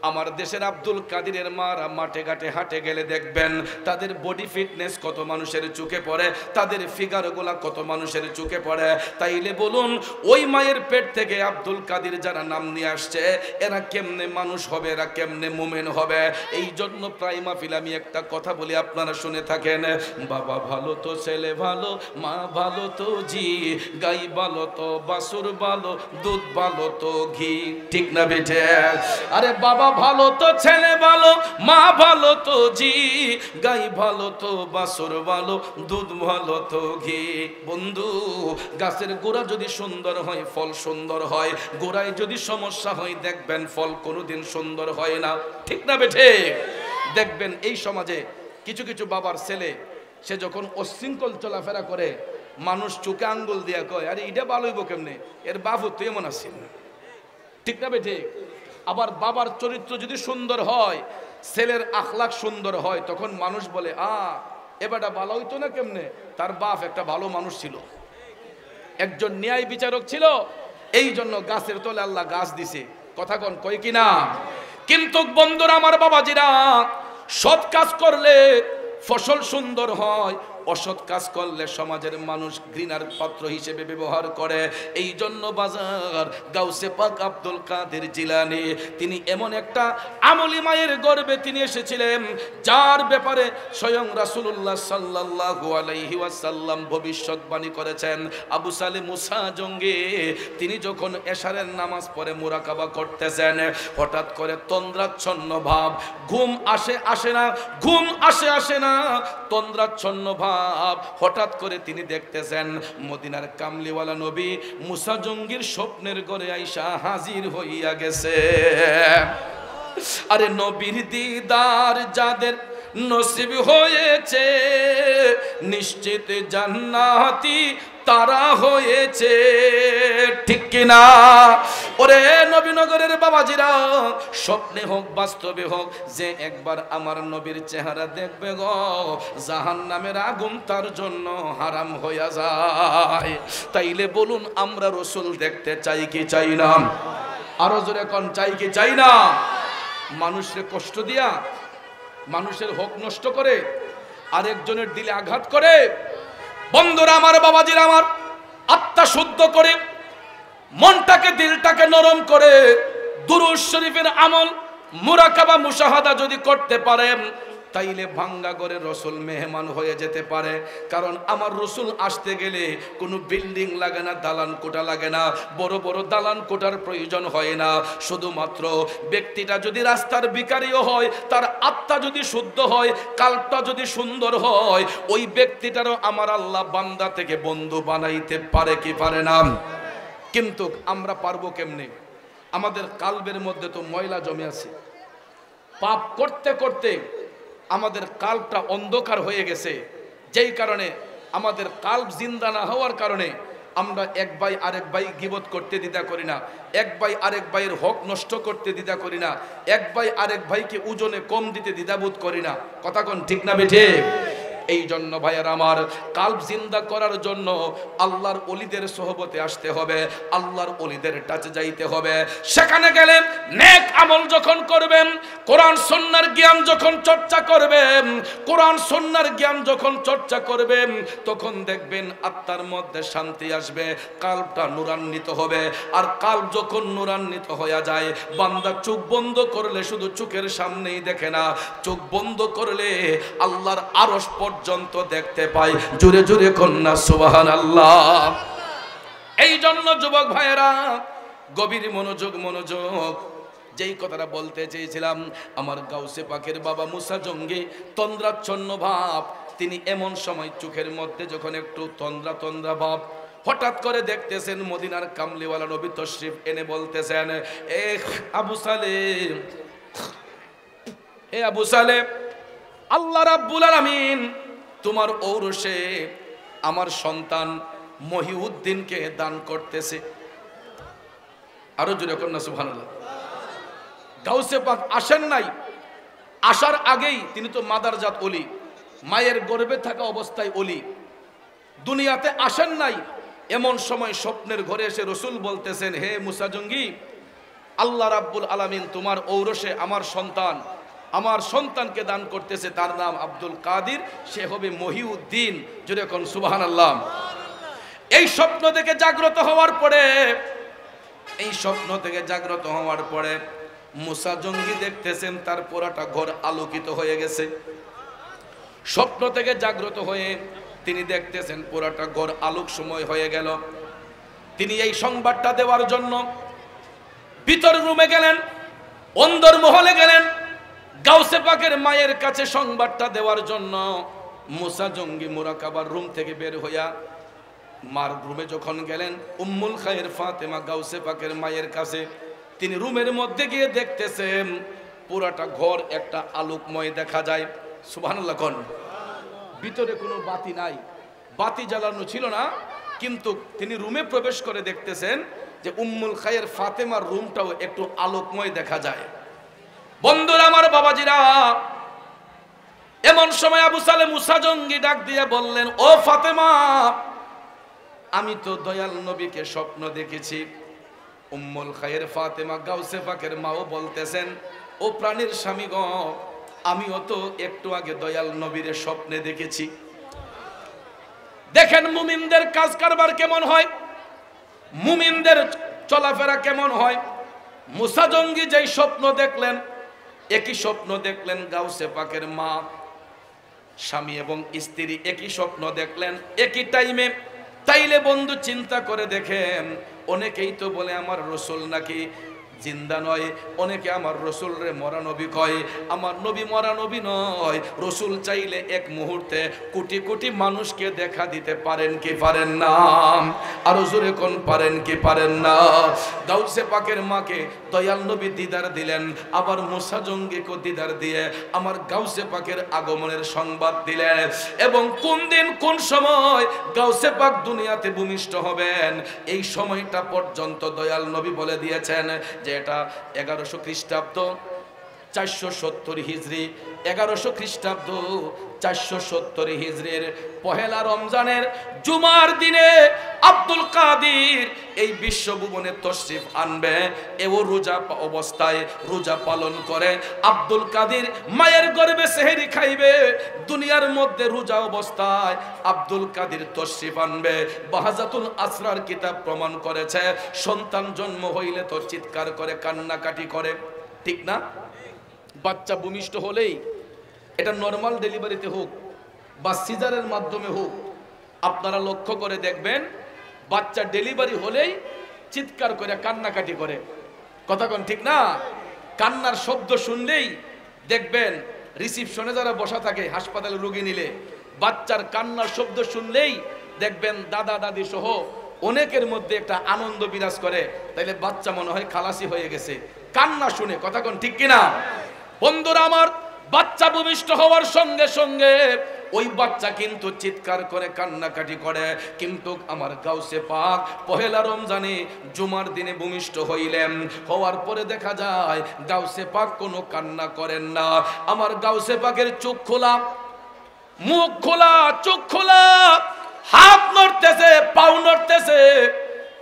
আমার দেশের আব্দুল কাদিরের মারা মাঠে ঘাটে হাঁটে গেলে দেখবেন তাদের বডি ফিটনেস কত মানুষের চোখে পড়ে, তাদের ফিগারগুলা কত মানুষের চোখে পড়ে। তাইলে বলুন ওই মায়ের পেট থেকে আব্দুল কাদির যারা নাম নিয়ে আসছে এরা কেমনে মানুষ হবে, এরা কেমনে মুমিন হবে? এই জন্য প্রায় মাহফিল আমি একটা কথা বলি, আপনারা শুনে থাকেন, বাবা ভালো তো ছেলে ভালো, মা ভালো তো জি, গাই ভালো তো বাছুর ভালো, দুধ ভালো তো ঘি, ঠিক না বেটে? আরে বাবা ভালো তো ছেলে ভালো, মা ভালো তো জি, গাই ভালো তো বাছুর ভালো, দুধ ভালো তো ঘি। বন্ধু, গাছের গোড়া যদি সুন্দর হয় ফল সুন্দর হয়, গোড়ায় যদি সমস্যা হয় দেখবেন ফল কোনোদিন সুন্দর হয় না, ঠিক না বেটে? দেখবেন এই সমাজে কিছু কিছু বাবার ছেলে সে যখন অশৃঙ্খল চলাফেরা করে মানুষ চোখে আঙ্গুল দিয়া কয় আরে এটা ভালো হইব কেমনে, এর বাবু তো এমন আছে, ঠিক না বেটে? আবার বাবার চরিত্র যদি সুন্দর হয়, ছেলের আখলাক সুন্দর হয়, তখন মানুষ বলে এবারটা ভালো হইতো না কেমনে, তার বাপ একটা ভালো মানুষ ছিল, একজন ন্যায় বিচারক ছিল, এই জন্য গাছের তলে আল্লাহ গাছ দিছে। কথা কোন কই কিনা? কিন্তু বন্ধুরা আমার বাবাজিরা, সৎ কাজ করলে ফসল সুন্দর হয়, অসৎ কাজ করলে সমাজের মানুষ ঘৃণার পাত্র হিসেবে ব্যবহার করে। এই জন্য বাজার গাউসে পাক আব্দুল কাদের জিলানী তিনি এমন একটা আমলি মায়ের গর্ভে তিনি এসেছিলেন যার ব্যাপারে স্বয়ং রাসূলুল্লাহ সাল্লাল্লাহু আলাইহি ওয়াসাল্লাম ভবিষ্যৎবাণী করেছেন। আবু সালে মুসা জঙ্গি তিনি যখন এশারের নামাজ পড়ে মুরাকাবা করতেছেন, হঠাৎ করে তন্দ্রাচ্ছন্ন ভাব, ঘুম আসে না, ঘুম আসে না, তন্দ্রাচ্ছন্ন ভাব। হঠাৎ করে তিনি দেখতেছেন মদিনার কামলিওয়ালা নবী মুসা জঙ্গির স্বপ্নের ঘরে আইসা হাজির হইয়া গেছে। আরে নবীর দিদার যাদের নসিব হয়েছে নিশ্চিত জান্নাতি তারা হয়েছে, ঠিক কিনা? ওরে নবীনগরের বাবাজিরা, স্বপ্নে হোক বাস্তবে হোক, যে একবার আমার নবীর চেহারা দেখবে গো, জাহান্নামের আগুন তার জন্য হারাম হইয়া যায়। তাইলে বলুন আমরা রসুল দেখতে চাই কি চাই না? আরো জোরে কোন চাই কি চাই না? মানুষের কষ্ট দিয়া, মানুষের হক নষ্ট করে, আরেকজনের দিলে আঘাত করে, বন্ধুরা আমার বাবাজিরা আমার, আত্মা শুদ্ধ করে, মনটাকে দিলটাকে নরম করে দুরূদ শরীফের আমল মুরাকাবা মুশাহাদা যদি করতে পারেন, তাইলে ভাঙ্গা ঘরে রসুল মেহমান হয়ে যেতে পারে। কারণ আমার রসুল আসতে গেলে কোনো বিল্ডিং লাগে না, দালান কোঠা লাগে না, বড় বড় দালান কোঠার প্রয়োজন হয় না। শুধুমাত্র ব্যক্তিটা যদি রাস্তার ভিখারিও হয়, তার আত্মা যদি শুদ্ধ হয়, কালটা যদি সুন্দর হয়, ওই ব্যক্তিটারও আমার আল্লাহ বান্দা থেকে বন্ধু বানাইতে পারে কি পারে না? কিন্তু আমরা পারবো কেমনে? আমাদের কালবের মধ্যে তো ময়লা জমে আছে, পাপ করতে করতে আমাদের কালবটা অন্ধকার হয়ে গেছে, যেই কারণে আমাদের কালব জিন্দা না হওয়ার কারণে আমরা এক ভাই আরেক ভাই গীবত করতে দ্বিধা করি না, এক ভাই আরেক ভাইয়ের হক নষ্ট করতে দ্বিধা করি না, এক ভাই আরেক ভাইকে ওজনে কম দিতে দ্বিধাবোধ করি না। কথা কোন ঠিক না বেঠে? এই জন্য ভাইয়ার আমার, কালব জিন্দা করার জন্য আল্লাহর ওলিদের সোহবতে আসতে হবে, আল্লাহর ওলিদের টাচে যাইতে হবে। সেখানে গেলে নেক আমল যখন করবেন, কোরআন সুন্নাহর জ্ঞান যখন চর্চা করবেন, কোরআন সুন্নাহর জ্ঞান যখন চর্চা করবেন, তখন দেখবেন আত্মার মধ্যে শান্তি আসবে, কালবটা নূরান্বিত হবে। আর কালব যখন নূরান্বিত হয়ে যায়, বান্দা চোখ বন্ধ করলে শুধু চোখের সামনেই দেখে না, চোখ বন্ধ করলে আল্লাহর আরশ পর্যন্ত দেখতে পাই। জোরে জোরে কন্যা সুবহানাল্লাহ। এই জন্য যুবক ভাইয়েরা গভীর মনোযোগ, যেই কথাটা বলতে চেয়েছিলাম, আমার গাউসে পাকের বাবা মুসা জঙ্গি তন্দ্রাচ্ছন্ন ভাব, তিনি এমন সময় চোখের মধ্যে যখন একটু তন্দ্রা ভাব, হঠাৎ করে দেখতেছেন মদিনার কামলিওয়ালা নবী তশরিফ এনে বলতেছেন, এ আবু সালেম, হে আবু সালেম, আল্লাহ রাব্বুল আলামিন তোমার ঔরসে আমার সন্তান মহিউদ্দিনকে দান করতেছে। আরো জোরে কন্যা সুবহানাল্লাহ। গাউসে পাক আসেন নাই, আসার আগেই তিনি তো মাদারজাত ওলি, মায়ের গর্ভে থাকা অবস্থায় ওলি, দুনিয়াতে আসেন নাই। এমন সময় স্বপ্নের ঘরে এসে রসুল বলতেছেন, হে মুসা জঙ্গি, আল্লাহ রাব্বুল আলামিন তোমার ঔরসে আমার সন্তানকে দান করতেছে, তার নাম আব্দুল কাদির, সে হবে মহিউদ্দিন। যদি এখন সুবহানাল্লাহ। এই স্বপ্ন থেকে জাগ্রত হওয়ার পরে মুসা জঙ্গি দেখতেছেন তার পুরাটা ঘর আলোকিত হয়ে গেছে। স্বপ্ন থেকে জাগ্রত হয়ে তিনি দেখতেছেন পুরাটা ঘর আলোকময় হয়ে গেল। তিনি এই সংবাদটা দেওয়ার জন্য ভিতর রুমে গেলেন, অন্দর মহলে গেলেন, গাউসে পাকের মায়ের কাছে সংবাদটা দেওয়ার জন্য। মুসা জঙ্গি মুরাকাবার রুম থেকে বের হইয়া মার রুমে যখন গেলেন, উম্মুল খায়ের ফাতেমা গাউসে পাকের মায়ের কাছে, তিনি রুমের মধ্যে গিয়ে দেখতেছেন পুরাটা ঘর একটা আলোকময় দেখা যায়। সুবহানাল্লাহ কোন। ভিতরে কোনো বাতি নাই, বাতি জ্বালানো ছিল না, কিন্তু তিনি রুমে প্রবেশ করে দেখতেছেন যে উম্মুল খায়ের ফাতেমার রুমটাও একটু আলোকময় দেখা যায়। বন্ধুরা আমার, বাবাজিরা, এমন সময় আবু সালেহ মুসা জঙ্গি ডাক দিয়ে বললেন, ও ফাতেমা, আমি তো দয়াল নবীকে স্বপ্ন দেখেছি। উম্মুল খায়ের ফাতেমা গাউসে পাকের মাও বলতেছেন, ও প্রাণীর স্বামী গো, আমিও তো একটু আগে দয়াল নবীর স্বপ্নে দেখেছি। দেখেন মুমিনদের কাজ কারবার কেমন হয়, মুমিনদের চলাফেরা কেমন হয়। মুসা জঙ্গি যেই স্বপ্ন দেখলেন, একই স্বপ্ন দেখলেন গাউসে পাকের মা, স্বামী এবং স্ত্রী একই স্বপ্ন দেখলেন একই টাইমে। তাইলে বন্ধু চিন্তা করে দেখেন, অনেকেই তো বলে আমার রসুল নাকি জিন্দা নয়, অনেকে আমার রসুল রে মরা নবী কয়। আমার নবী মরা নবী নয়, রসুল চাইলে এক মুহূর্তে কোটি কোটি মানুষকে দেখা দিতে পারেন কি পারেন না? আরো জোরে কোন পারেন কি পারেন না? গাউসে পাকের মাকে দয়াল নবী দিদার দিলেন, আবার মুসা জঙ্গিকে দিদার দিয়ে আমার গাউসে পাকের আগমনের সংবাদ দিলেন। এবং কোন দিন কোন সময় গাউসে পাক দুনিয়াতে ভূমিষ্ঠ হবেন, এই সময়টা পর্যন্ত দয়াল নবী বলে দিয়েছেন যে এটা 1100 খ্রিস্টাব্দ 470 হিজরি, 1100 খ্রিস্টাব্দ 470 হিজরির পহেলা রমজানের জুমার দিনে আব্দুল কাদির এই বিশ্বভুবনে তশরিফ আনবে। এও রোজা অবস্থায় রোজা পালন করে আব্দুল কাদির মায়ের গর্ভে সেহরি খাইবে। দুনিয়ার মধ্যে রোজা অবস্থায় আব্দুল কাদির তশরিফ আনবে। বাহাজাতুল আসরার কিতাব প্রমাণ করেছে, সন্তান জন্ম হইলে তো চিৎকার করে, কান্নাকাটি করে, ঠিক না? বাচ্চা ভূমিষ্ঠ হলেই, এটা নর্মাল ডেলিভারিতে হোক বা সিজারের মাধ্যমে হোক, আপনারা লক্ষ্য করে দেখবেন বাচ্চা ডেলিভারি হলেই চিৎকার করে কান্নাকাটি করে। কথা কোন ঠিক না? কান্নার শব্দ শুনলেই দেখবেন রিসিপশনে যারা বসা থাকে হাসপাতালে রোগী নিলে, বাচ্চার কান্নার শব্দ শুনলেই দেখবেন দাদা দাদি সহ অনেকের মধ্যে একটা আনন্দ বিরাজ করে। তাইলে বাচ্চা মনে হয় খালাসি হয়ে গেছে কান্না শুনে। কথা কোন ঠিক কিনা? বন্ধুরা আমার, বাচ্চা ভূমিষ্ঠ হওয়ার সঙ্গে সঙ্গে ওই বাচ্চা কিন্তু চিৎকার করে কান্নাকাটি করে। কিন্তু আমার গাউসে পাক পহেলা রমজানে জুমার দিনে ভূমিষ্ঠ হইলেন, হওয়ার পরে দেখা যায় গাউসে পাক কোনো কান্না করেন না। আমার গাউসে পাকের চোখ খোলা, মুখ খোলা, চোখ খোলা, হাত নড়তেছে, পাও নড়তেছে,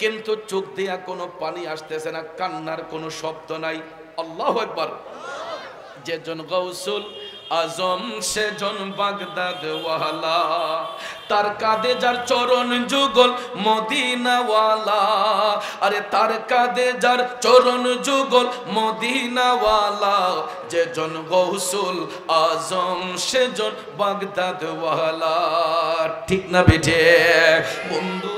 কিন্তু চোখ দিয়া কোনো পানি আসতেছে না, কান্নার কোনো শব্দ নাই। আল্লাহু আকবার। যেজন গৌসুল আজম সেজন বাগদাদ ওয়ালা, তার কাঁধে যার চরণ যুগল মদিনাওয়ালা। আরে তার কাঁধে যার চরণ যুগল মদিনাওয়ালা, যেজন গৌসুল আজম সেজন বাগদাদ ওয়ালা। ঠিক না বেঠে বন্ধু?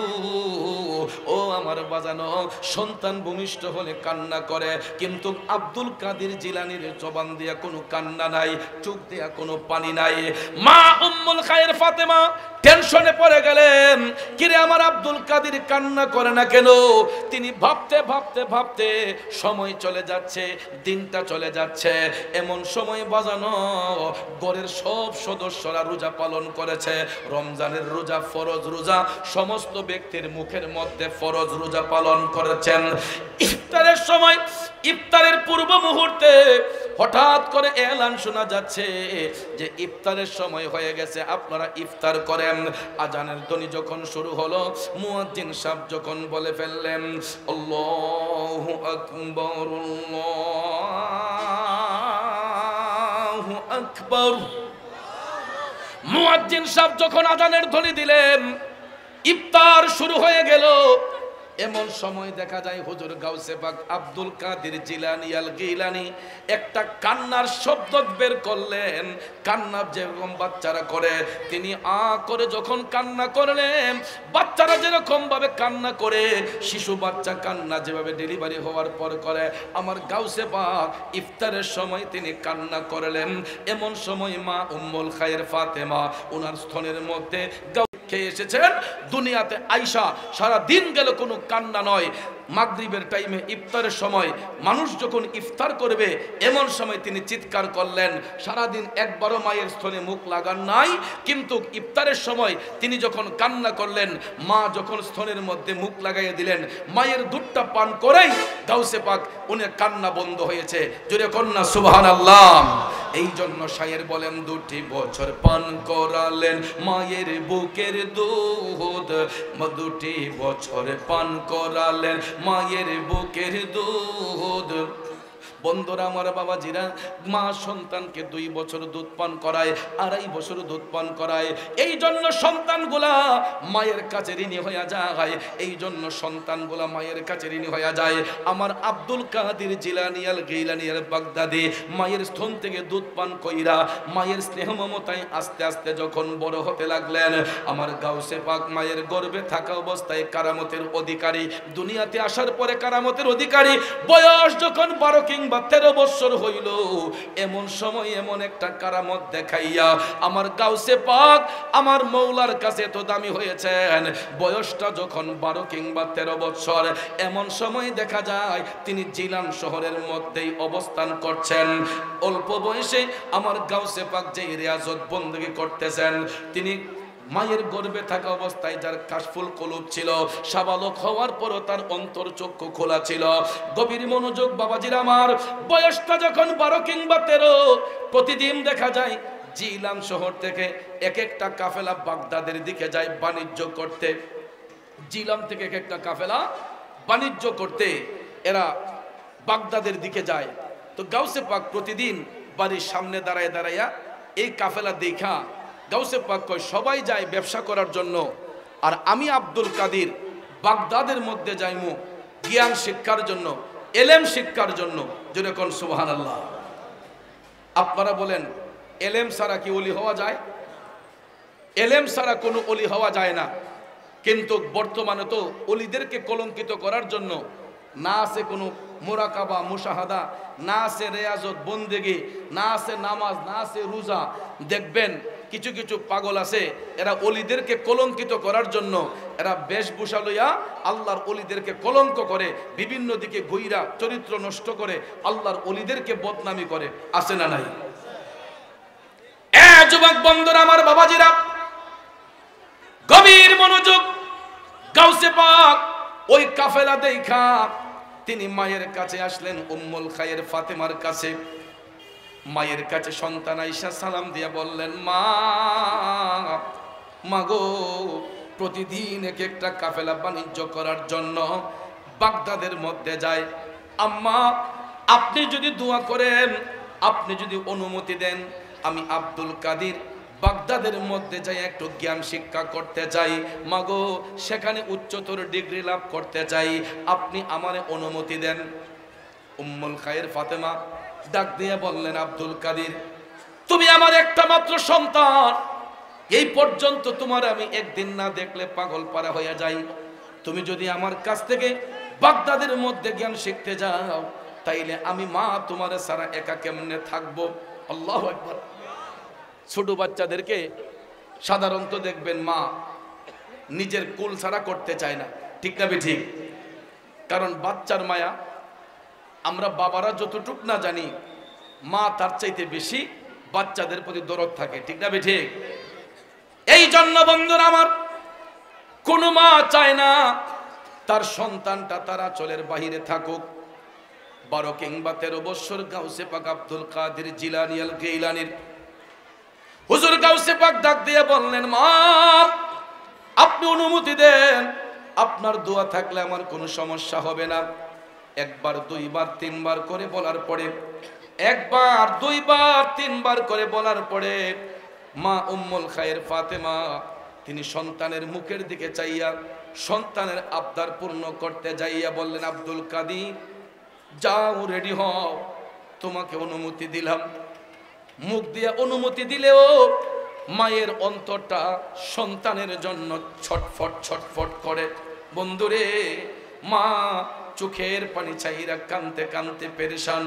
ও আমার বাজানো, সন্তান ভূমিষ্ঠ হলে কান্না করে, কিন্তু আব্দুল কাদের জিলানীর জবান দিয়া কোনো কান্না নাই, চোখ দিয়া কোনো পানি নাই। মা উম্মুল খায়ের ফাতেমা টেনশনে পড়ে গেলেন, কিরে আমার আব্দুল কাদের কান্না করে না কেন? তিনি ভাবতে ভাবতে ভাবতে সময় চলে যাচ্ছে, দিনটা চলে যাচ্ছে। এমন সময় বাজানো ঘরের সব সদস্যরা রোজা পালন করেছে। রমজানের রোজা ফরজ রোজা, সমস্ত ব্যক্তির মুখের মধ্যে ফরজ রোজা পালন করেছেন। ইফতারের সময়, ইফতারের পূর্ব মুহূর্তে হঠাৎ করে এলান শোনা যাচ্ছে যে ইফতারের সময় হয়ে গেছে, আপনারা ইফতার করেন। আজানের ধ্বনি যখন শুরু হলো, মুয়াজ্জিন সাহেব যখন বলে ফেললেন আল্লাহু আকবার আল্লাহু আকবার, মুয়াজ্জিন সাহেব যখন আজানের ধ্বনি দিলেন, ইফতার শুরু হয়ে গেল। এমন সময় দেখা যায় হুজুর গাউসে পাক আব্দুল কাদের জিলানী আল গিলানী একটা কান্নার শব্দ বের করলেন। কান্না যেরকম বাচ্চারা করে, তিনি আ করে যখন কান্না করলেন, বাচ্চারা যেরকম ভাবে কান্না করে, শিশু বাচ্চা কান্না যেভাবে ডেলিভারি হওয়ার পর করে, আমার গাউসে পাক ইফতারের সময় তিনি কান্না করলেন। এমন সময় মা উম্মুল খায়ের ফাতেমা ওনার স্তনের মধ্যে খেয়ে এসেছেন দুনিয়াতে আইসা, সারা দিন গেল কোনো কান্না নয়। মাগরিবের টাইমে ইফতারের সময় মানুষ যখন ইফতার করবে, এমন সময় তিনি চিৎকার করলেন। সারাদিন একবারও মায়ের স্তনে মুখ লাগান নাই, কিন্তু ইফতারের সময় তিনি যখন কান্না করলেন, মা যখন স্তনের মধ্যে মুখ লাগাইয়ে দিলেন, মায়ের দুধটা পান করেই গাউসে পাক উনি কান্না বন্ধ হয়েছে। জোরে কন্যা সুবহানাল্লাহ। এই জন্য শায়ের বলেন, 2 বছর পান করালেন মায়ের বুকের দুধ, 2 বছর পান করালেন মায়ের বুকের দুধ। বন্ধুরা আমার, বাবাজিরা, মা সন্তানকে 2 বছর দুধ পান করায়, 2.5 বছর দুধ পান করায়। এই জন্য সন্তানগুলা মায়ের কাছে ঋণী হয়ে যায়, এই জন্য সন্তানগুলা মায়ের কাছে ঋণী হয়ে যায়। আমার আব্দুল কাদের জিলানী আল গিলানী আল বাগদাদি মায়ের স্তন থেকে দুধ পান কইরা মায়ের স্নেহ মমতায় আস্তে আস্তে যখন বড় হতে লাগলেন, আমার গাউসে পাক মায়ের গর্ভে থাকা অবস্থায় কারামতের অধিকারী, দুনিয়াতে আসার পরে কারামতের অধিকারী, বয়স যখন 12 কিংবা 13 বছর হইল, এমন সময় এমন একটা কারামত দেখাইয়া আমার গাউসে পাক আমার মৌলার কাছে তো দামি হয়েছেন। বয়সটা যখন 12 কিংবা 13 বছর, এমন সময় দেখা যায় তিনি জিলান শহরের মধ্যেই অবস্থান করছেন। অল্প বয়সে আমার গাউসে পাক যে রিয়াজত বন্দেগী করতেছেন, তিনি মায়ের গর্ভে থাকা অবস্থায় যার কাশফুল কলুব ছিল, সাবালক হওয়ার পরও তার অন্তর চক্ষু খোলা ছিল। গভীর মনোযোগ বাবাজির আমার, বয়সটা যখন 12 কিংবা 13, প্রতিদিন দেখা যায় জিলান শহর থেকে এক একটা কাফেলা বাগদাদের দিকে যায় বাণিজ্য করতে। জিলান থেকে এক একটা কাফেলা বাণিজ্য করতে এরা বাগদাদের দিকে যায়। তো গাউসে পাক প্রতিদিন বাড়ির সামনে দাঁড়ায় দাঁড়াইয়া এই কাফেলা দেখা গাউসে পাক কয়, সবাই যায় ব্যবসা করার জন্য, আর আমি আব্দুল কাদের বাগদাদের মধ্যে যাইমু জ্ঞান শিক্ষার জন্য, এলেম শিক্ষার জন্য। যেরকম সুবহানাল্লাহ। আপনারা বলেন, এলেম ছাড়া কি ওলি হওয়া যায়? এলেম ছাড়া কোনো ওলি হওয়া যায় না। কিন্তু বর্তমানে তো ওলিদেরকে কলঙ্কিত করার জন্য না আছে কোনো মুরাকাবা মুশাহাদা, না আছে রেয়াজত বন্দেগী, না আছে নামাজ, না আছে রোজা। দেখবেন কিছু কিছু পাগল আছে, এরা অলিদেরকে কলঙ্কিত করার জন্য এরা বেশভূষা লইয়া আল্লাহর অলিদেরকে কলঙ্ক করে, বিভিন্ন দিকে ঘুইরা চরিত্র নষ্ট করে, আল্লাহর অলিদেরকে বদনামি করে। আছে না নাই? যুবক বন্ধুরা আমার, বাবাজিরা, গভীর মনোযোগ। গাউসে পাক ওই কাফেলা দেখা তিনি মায়ের কাছে আসলেন, উম্মুল খায়ের ফাতেমার কাছে। মায়ের কাছে সন্তান আয়েশা সালাম দিয়ে বললেন, মা গো, প্রতিদিন এক একটা কাফেলা বাণিজ্য করার জন্য বাগদাদের মধ্যে যায়। আম্মা, আপনি যদি দোয়া করেন, আপনি যদি অনুমতি দেন, আমি আব্দুল কাদের বাগদাদের মধ্যে যাই একটু জ্ঞান শিক্ষা করতে চাই। মাগো, সেখানে উচ্চতর ডিগ্রি লাভ করতে চাই, আপনি আমারে অনুমতি দেন। উম্মুল খায়ের ফাতেমা ডাক দিয়ে বললেন, আব্দুল কাদের, তুমি আমার একটা মাত্র সন্তান, এই পর্যন্ত তোমার আমি একদিন না দেখলে পাগল পারা হয়ে যাই। তুমি যদি আমার কাছ থেকে বাগদাদের মধ্যে জ্ঞান শিখতে যাও, তাইলে আমি মা তোমার সারা একা কেমনে থাকবো? আল্লাহু আকবার। ছোট বাচ্চাদেরকে সাধারণত দেখবেন মা নিজের কুল ছাড়া করতে চায় না, ঠিক না ঠিক? কারণ বাচ্চার মায়া আমরা বাবারা যতটুক না জানি, মা তার চাইতে বেশি বাচ্চাদের প্রতি দরদ থাকে, ঠিক না ঠিক? এই জন্য বন্ধুরা আমার, কোন মা চায় না তার সন্তানটা তার আঁচলের বাহিরে থাকুক। 12 কিংবা 13 বছর গাউসে পাক আব্দুল কাদের জিলানী আল গিলানীর হুজুর গাউসে পাক ডাক দিয়ে বললেন, মা আপনি অনুমতি দেন, আপনার দোয়া থাকলে আমার কোনো সমস্যা হবে না। একবার, দুইবার, তিনবার করে বলার পরে, একবার, দুইবার, তিনবার করে বলার পরে মা উম্মুল খায়ের ফাতেমা তিনি সন্তানের মুখের দিকে চাইয়া সন্তানের আবদার পূর্ণ করতে যাইয়া বললেন, আব্দুল কাদের যাও, রেডি হও, তোমাকে অনুমতি দিলাম। মুখ দিয়ে অনুমতি দিলেও মায়ের অন্তরটা সন্তানের জন্য ছটফট ছটফট করে। বন্ধুরে, মা চোখের পানি চাইরা কানতে কানতে পেরেশান।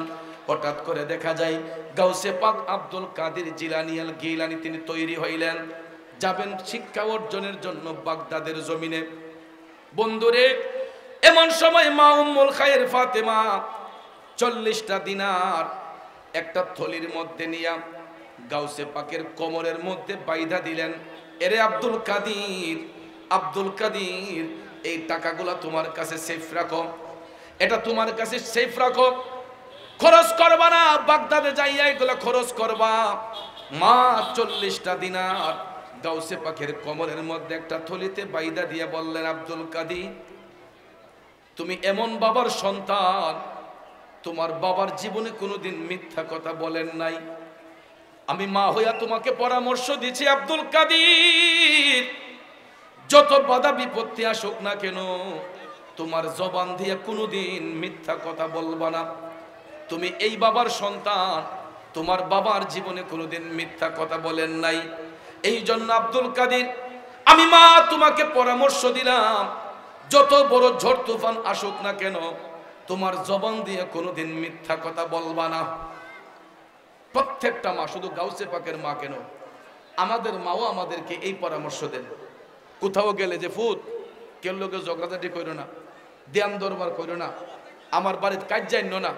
হঠাৎ করে দেখা যায় গাউসে পাক আব্দুল কাদের জিলানী আল গিলানী তিনি তৈরি হইলেন, যাবেন শিক্ষা অর্জনের জন্য বাগদাদের জমিনে। বন্ধুরে, এমন সময় মা উম্মুল খায়ের ফাতেমা 40টা দিনার একটা থলির মধ্যে নিয়া গাউসে পাকের কোমরের মধ্যে বাইধা দিলেন। এরে আব্দুল কাদের, আব্দুল কাদের, এই টাকাগুলা তোমার কাছে সেফ রাখো, এটা তোমার কাছে সেফ রাখো, খরচ করবা না, বাগদাদে যাইয়া এগুলা খরচ করবা। মা 40টা দিনার গাউসে পাকের কোমরের মধ্যে একটা থলিতে বাইধা দিয়ে বললেন, আব্দুল কাদের তুমি এমন বাবার সন্তান, তোমার বাবার জীবনে কোনোদিন মিথ্যা কথা বলেন নাই। আমি মা হইয়া তোমাকে পরামর্শ দিচ্ছি, আব্দুল কাদের যত বাধা বিপত্তি আসুক না কেন তোমার জবান দিয়ে কোনোদিন মিথ্যা কথা বলবা না। তুমি এই বাবার সন্তান, তোমার বাবার জীবনে কোনোদিন মিথ্যা কথা বলেন নাই। এই জন্য আব্দুল কাদের আমি মা তোমাকে পরামর্শ দিলাম, যত বড় ঝড় তুফান আসুক না কেন তোমার জবান দিয়ে কোনোদিন মিথ্যা কথা বলবা না। প্রত্যেকটা মা, শুধু গাউসে পাকের মা কেন, আমাদের মাও আমাদেরকে এই পরামর্শ দেন। কোথাও গেলে যে ফুত কেউ লোকে ঝগড়াঝাটি করো না, ধ্যান দরবার করো না, আমার বাড়িতে কাজ যাইন না,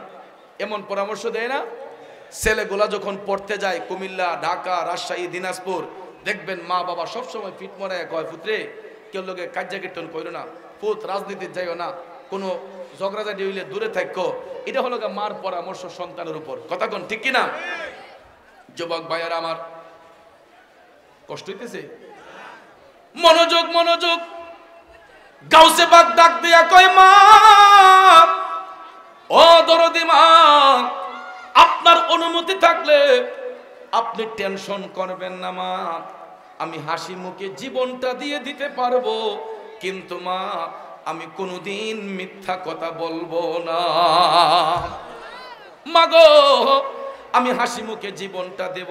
এমন পরামর্শ দেয় না? ছেলেগুলা যখন পড়তে যায় কুমিল্লা, ঢাকা, রাজশাহী, দিনাজপুর, দেখবেন মা বাবা সবসময় পিঠ মরায় কয়, পুত্রে কেউ লোকে কাজ কীর্তন করো না, পুত রাজনীতির যাইও না, কোনো ঝগড়াঝাটি হইলে দূরে থাকো। এটা হলো মার পরামর্শ সন্তানের উপর। কথা কোন ঠিক কিনা? যুবক ভাইয়ার আমার, কষ্ট হইতেছে? মনোযোগ, মনোযোগ। গাউসে পাক ডাক দিয়া কয়, মা ও দরদি মা, আপনার অনুমতি থাকলে আপনি টেনশন করবেন না মা, আমি হাসি মুখে জীবনটা দিয়ে দিতে পারবো, কিন্তু মা আমি কোনোদিন মিথ্যা কথা বলবো না। মাগো আমি হাসি মুখে জীবনটা দেব,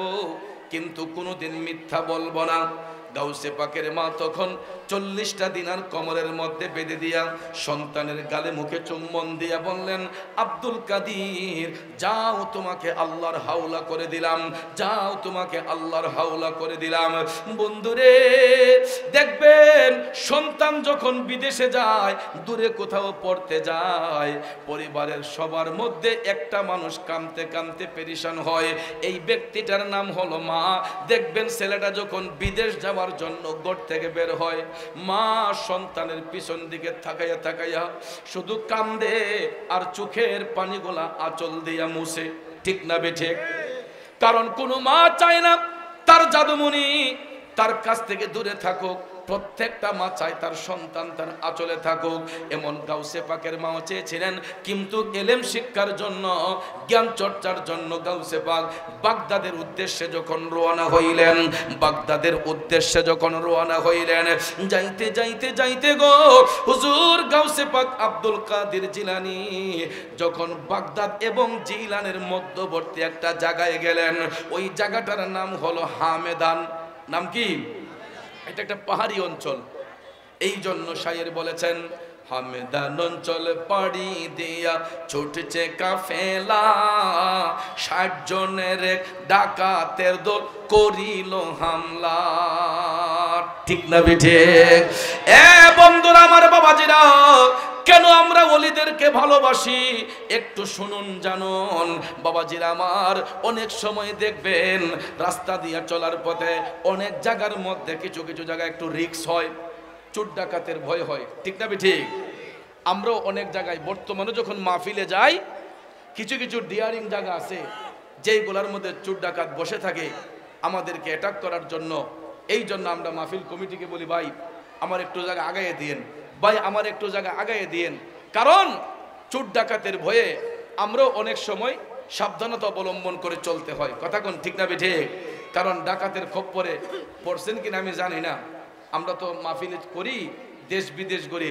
কিন্তু কোনোদিন মিথ্যা বলবো না। গাউসে পাকের মা তখন 40টা দিনার কোমরের মধ্যে বেঁধে দিয়া সন্তানের গালে মুখে চুম্বন দিয়া বললেন, আব্দুল কাদের যাও, তোমাকে আল্লাহর হাওলা করে দিলাম, যাও তোমাকে আল্লাহর হাওলা করে দিলাম। বন্ধুরে, দেখবেন সন্তান যখন বিদেশে যায়, দূরে কোথাও পড়তে যায়, পরিবারের সবার মধ্যে একটা মানুষ কাঁদতে কাঁদতে পেরেশান হয়, এই ব্যক্তিটার নাম হলো মা। দেখবেন ছেলেটা যখন বিদেশ যাওয়ার জন্য ঘর থেকে বের হয়, মা সন্তানের পিছন দিকে তাকাইয়া তাকাইয়া শুধু কান্দে আর চোখের পানিগুলা আঁচল দিয়া মুছে। ঠিক না বেঠিক? কারণ কোনো মা চায় না তার জাদুমণি তার কাছ থেকে দূরে থাকুক। প্রত্যেকটা মা চায় তার সন্তান তার আঁচলে থাকুক। এমন গাউসে পাকের মাও চেয়েছিলেন, কিন্তু এলেম শিক্ষার জন্য, জ্ঞান চর্চার জন্য গাউসে পাক বাগদাদের উদ্দেশ্যে যখন রওনা হইলেন, বাগদাদের উদ্দেশ্যে যখন রওনা হইলেন, যাইতে যাইতে যাইতে গো হুজুর গাউসে পাক আব্দুল কাদের জিলানী যখন বাগদাদ এবং জিলানের মধ্যবর্তী একটা জায়গায় গেলেন, ওই জায়গাটার নাম হলো হামেদান। নাম কি? এটা একটা পাহাড়ি অঞ্চল। এই জন্য শায়ের বলেছেন, হামেদান অঞ্চল পাড়ি দিয়া ছুটছে কাফেলা, 60 জনের ডাকাতের দল করিল হামলা। ঠিক না বিঠিক? এ বন্ধুরা আমার, বাবাজিরা, কেন আমরা ওলিদেরকে ভালোবাসি একটু শুনুন জানুন। বাবাজিরা আমার, অনেক সময় দেখবেন রাস্তা দিয়ে চলার পথে অনেক জায়গার মধ্যে কিছু কিছু জায়গায় একটু রিস্ক হয়, চোর ডাকাতের ভয় হয়। ঠিক না ঠিক? আমরাও অনেক জায়গায় বর্তমানে যখন মাহফিলে যাই, কিছু কিছু ডিয়ারিং জায়গা আছে যেইগুলোর মধ্যে চোর ডাকাত বসে থাকে আমাদেরকে অ্যাটাক করার জন্য। এই জন্য আমরা মাহফিল কমিটিকে বলি, ভাই আমার একটু জায়গা আগাইয়ে দিয়েন, ভাই আমার একটু জায়গা আগাইয়ে দিয়েন। কারণ চোর ডাকাতের ভয়ে আমরাও অনেক সময় সাবধানতা অবলম্বন করে চলতে হয়। কথা কোন ঠিক না বেঠে? কারণ ডাকাতের খপ্পরে পড়ছেন কিনা আমি জানি না, আমরা তো মাহফিল করি, দেশ বিদেশ করি,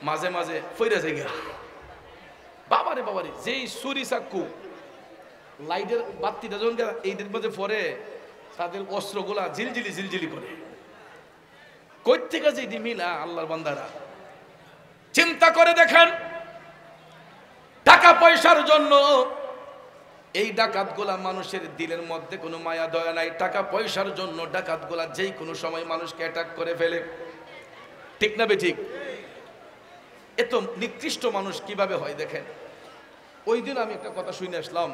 মাঝে মাঝে ফইরা যাই গা। বাবারে বাবারে, যেই সুরি চাক্কু লাইটের বাত্তিটা যখন এইদের মধ্যে পড়ে তাদের অস্ত্রগুলা ঝিলঝিলি ঝিলঝিলি করে। কই থেকে যে মিলা আল্লাহর বান্দারা চিন্তা করে দেখেন, টাকা পয়সার জন্য এই ডাকাতগুলা মানুষের দিলের মধ্যে কোনো মায়া দয়া নাই। টাকা পয়সার জন্য ডাকাতগুলা যেই কোনো সময় মানুষকে অ্যাটাক করে ফেলে। ঠিক না বে ঠিক? এত নিকৃষ্ট মানুষ কিভাবে হয় দেখেন। ওই দিন আমি একটা কথা শুনে আসলাম,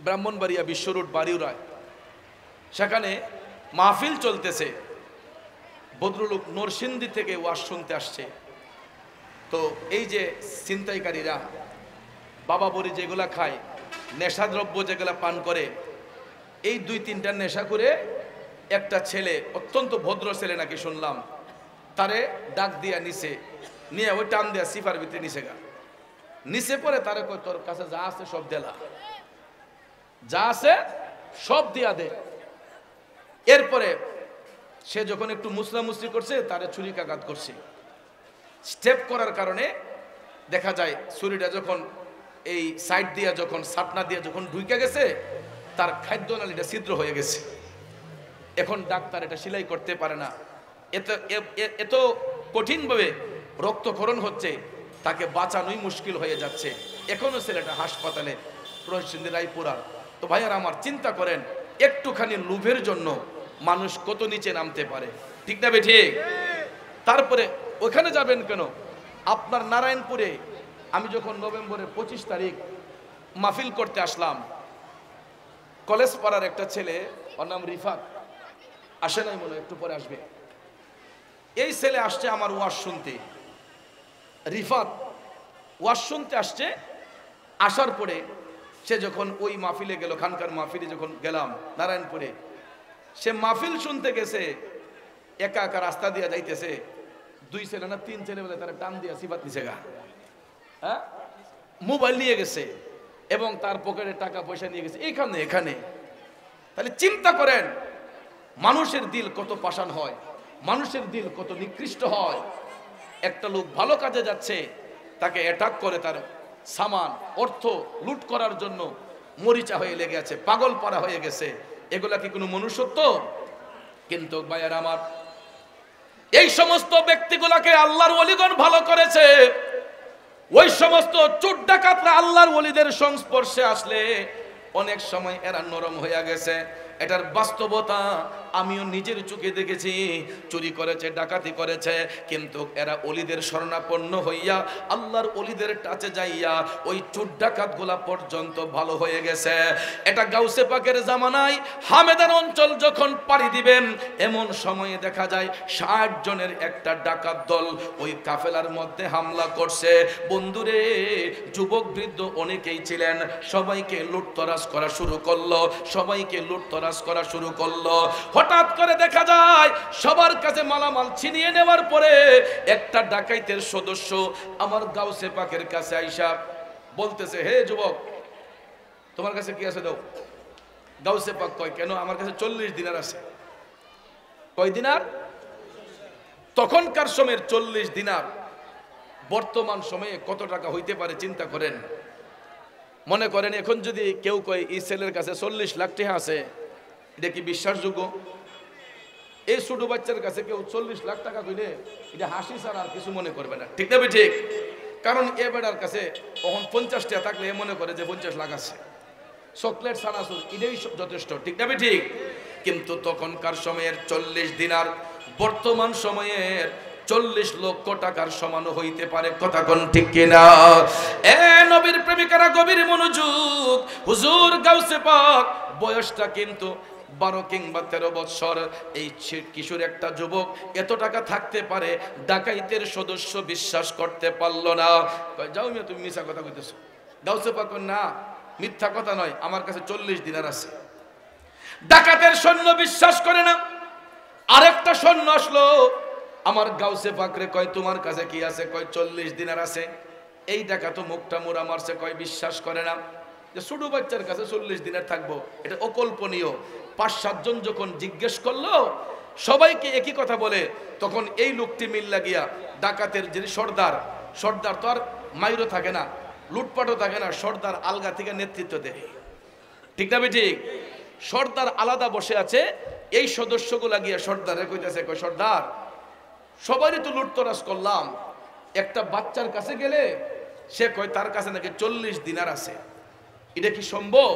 ব্রাহ্মণবাড়িয়া বিশ্ব রোড বাড়িউরায়, সেখানে মাহফিল চলতেছে। ভদ্রলোক নরসিংদী থেকে ওয়াজ শুনতে আসছে। তো এই যে ছিনতাইকারীরা বাবা বড়ি যেগুলা খায়, নেশাদ্রব্য যেগুলা পান করে, এই 2-3টা নেশা করে একটা ছেলে, অত্যন্ত ভদ্র ছেলে নাকি শুনলাম, তারে ডাক দিয়া নিচে নিয়ে ওই টান দিয়া সিফার ভিতরে নিচে গা নিচে পরে তারে কই তোর কাছে যা আছে সব দেলা, যা আছে সব দিয়া দে। এরপরে সে যখন একটু মুসলামুসলি করছে তারে ছুরিকাঘাত করছে। স্টেপ করার কারণে দেখা যায় ছুরিটা যখন এই সাইড দিয়া যখন সাটনা দিয়া যখন ঢুকে গেছে, তার খাদ্যনালীটা ছিদ্র হয়ে গেছে। এখন ডাক্তার এটা সেলাই করতে পারে না। এত কঠিনভাবে রক্তক্ষরণ হচ্ছে, তাকে বাঁচানোই মুশকিল হয়ে যাচ্ছে। এখনো ছেলেটা হাসপাতালে, প্রশাসন রায়পুরা। তো ভাইয়ার আমার, চিন্তা করেন একটুখানি লোভের জন্য মানুষ কত নিচে নামতে পারে। ঠিক না ঠিক? তারপরে ওখানে যাবেন কেন? আপনার নারায়ণপুরে আমি যখন নভেম্বরের 25 তারিখ মাহফিল করতে আসলাম, কলেজ পাড়ার একটা ছেলে, ওর নাম রিফাত, আসে নাই মনে, একটু পরে আসবে। এই ছেলে আসছে আমার ওয়াজ শুনতে। রিফাত ওয়াজ শুনতে আসছে। আসার পরে সে যখন ওই মাহফিলে গেল, খানকার মাহফিলে যখন গেলাম নারায়ণপুরে, সে মাহফিল শুনতে গেছে, একা একা রাস্তা দিয়ে যাইতেছে, 2 ছেলে না 3 ছেলে বলে তারা টান দিয়া সিফাত নিচে গা, হ্যাঁ, মোবাইল নিয়ে গেছে এবং তার পকেটে টাকা পয়সা নিয়ে গেছে এখানে। তাহলে চিন্তা করেন মানুষের দিল কত পাষাণ হয়, মানুষের দিল কত নিকৃষ্ট হয়। একটা লোক ভালো কাজে যাচ্ছে, তাকে অ্যাটাক করে, তার সামান অর্থ লুট করার জন্য মরিচা হয়ে লেগে আছে, পাগল পাড়া হয়ে গেছে। এগুলা কি কোনো মনুষ্যত্ব? কিন্তু ভাইয়ার আমার, এই সমস্ত ব্যক্তিগুলাকে আল্লাহর ওলিগণ ভালো করেছে। ওই সমস্ত চোর ডাকাতরা আল্লাহর ওলিদের সংস্পর্শে আসলে অনেক সময় এরা নরম হয়ে গেছে। এটার বাস্তবতা আমিও নিজের চোখে দেখেছি। চুরি করেছে, ডাকাতি করেছে, কিন্তু এরা ওলিদের শরণাপন্ন হইয়া আল্লাহর ওলিদের টাচে যাইয়া ওই চোর ডাকাতগুলা পর্যন্ত ভালো হয়ে গেছে। এটা গাউসে পাকের জামানায় হামেদান অঞ্চল যখন পাড়ি দিবেন, এমন সময়ে দেখা যায় 60 জনের একটা ডাকাত দল ওই কাফেলার মধ্যে হামলা করছে। বন্ধুরে, যুবক বৃদ্ধ অনেকেই ছিলেন, সবাইকে লুটতরাজ করা শুরু করলো, সবাইকে লুটতরাজ করা শুরু করলো। হঠাৎ করে দেখা যায় সবার কাছে মালামাল ছিনিয়ে নেওয়ার পরে একটা ডাকাইতের সদস্য আমার গাউসে পাকের কাছে আইসা বলতেছে, হে যুবক, তোমার কাছে কি আছে দাও। গাউসে পাক কয়, কেন? আমার কাছে 40 দিনার আছে। কয় দিনার? তখনকার সময়ের 40 দিনার বর্তমান সময়ে কত টাকা হইতে পারে চিন্তা করেন। মনে করেন এখন যদি কেউ কয় এই ছেলের কাছে 40 লাখ টাকা আছে, এটা কি বিশ্বাসযোগ্য? এই ছোট বাচ্চার কাছে কেউ 40 লাখ টাকা কইলে এটা হাসি ছাড়া আর কিছু মনে করবে না। ঠিক না ঠিক? কারণ এ বেটার কাছে কখন 50 টাকা থাকলে এ মনে করে যে 50 লাখ আছে। চকলেট সানাসুর এটাই যথেষ্ট। ঠিক না ঠিক? কিন্তু তখনকার সময়ের 40 দিনার বর্তমান সময়ের 40 লক্ষ টাকার সমান হইতে পারে। কথা কোন ঠিক কিনা? এ নবীর প্রেমিকারা গভীর মনোযোগ। হুজুর গাউসে পাক বয়সটা কিন্তু 12 কিংবা 13 বছর। এই কিশোর একটা যুবক এত টাকা থাকতে পারে, ডাকাইতের সদস্য বিশ্বাস করতে পারলো না। যাও মিয়া, তুমি মিছা কথা কইতেছো, গাউসে পাক না, মিথ্যা কথা নয়, আমার কাছে 40 দিনার আছে। ডাকাতের সৈন্য বিশ্বাস করে না। আরেকটা সৈন্য আসলো, আমার গাউসে পাকরে কয় তোমার কাছে কি আছে? কয় 40 দিনার আছে। এই ডাকাত মুখটা মোড়া মারছে, কয় বিশ্বাস করে না যে ছোট বাচ্চার কাছে 40 দিনার থাকবো, এটা অকল্পনীয়। 5-7 জন যখন জিজ্ঞেস করলো, সবাইকে একই কথা বলে, তখন এই লোকটি মিল্লা গিয়া ডাকাতের যিনি সর্দার, সর্দার তো আর মাইরও থাকে না, লুটপাটও থাকে না, সর্দার আলগা থেকে নেতৃত্ব দেয়, ঠিক না ঠিক? সর্দার আলাদা বসে আছে, এই সদস্যগুলা গিয়া সর্দারে কইতেছে, কই সর্দার সবারই তো লুটতরাজ করলাম, একটা বাচ্চার কাছে গেলে সে কয় তার কাছে নাকি 40 দিনার আছে, এটা কি সম্ভব?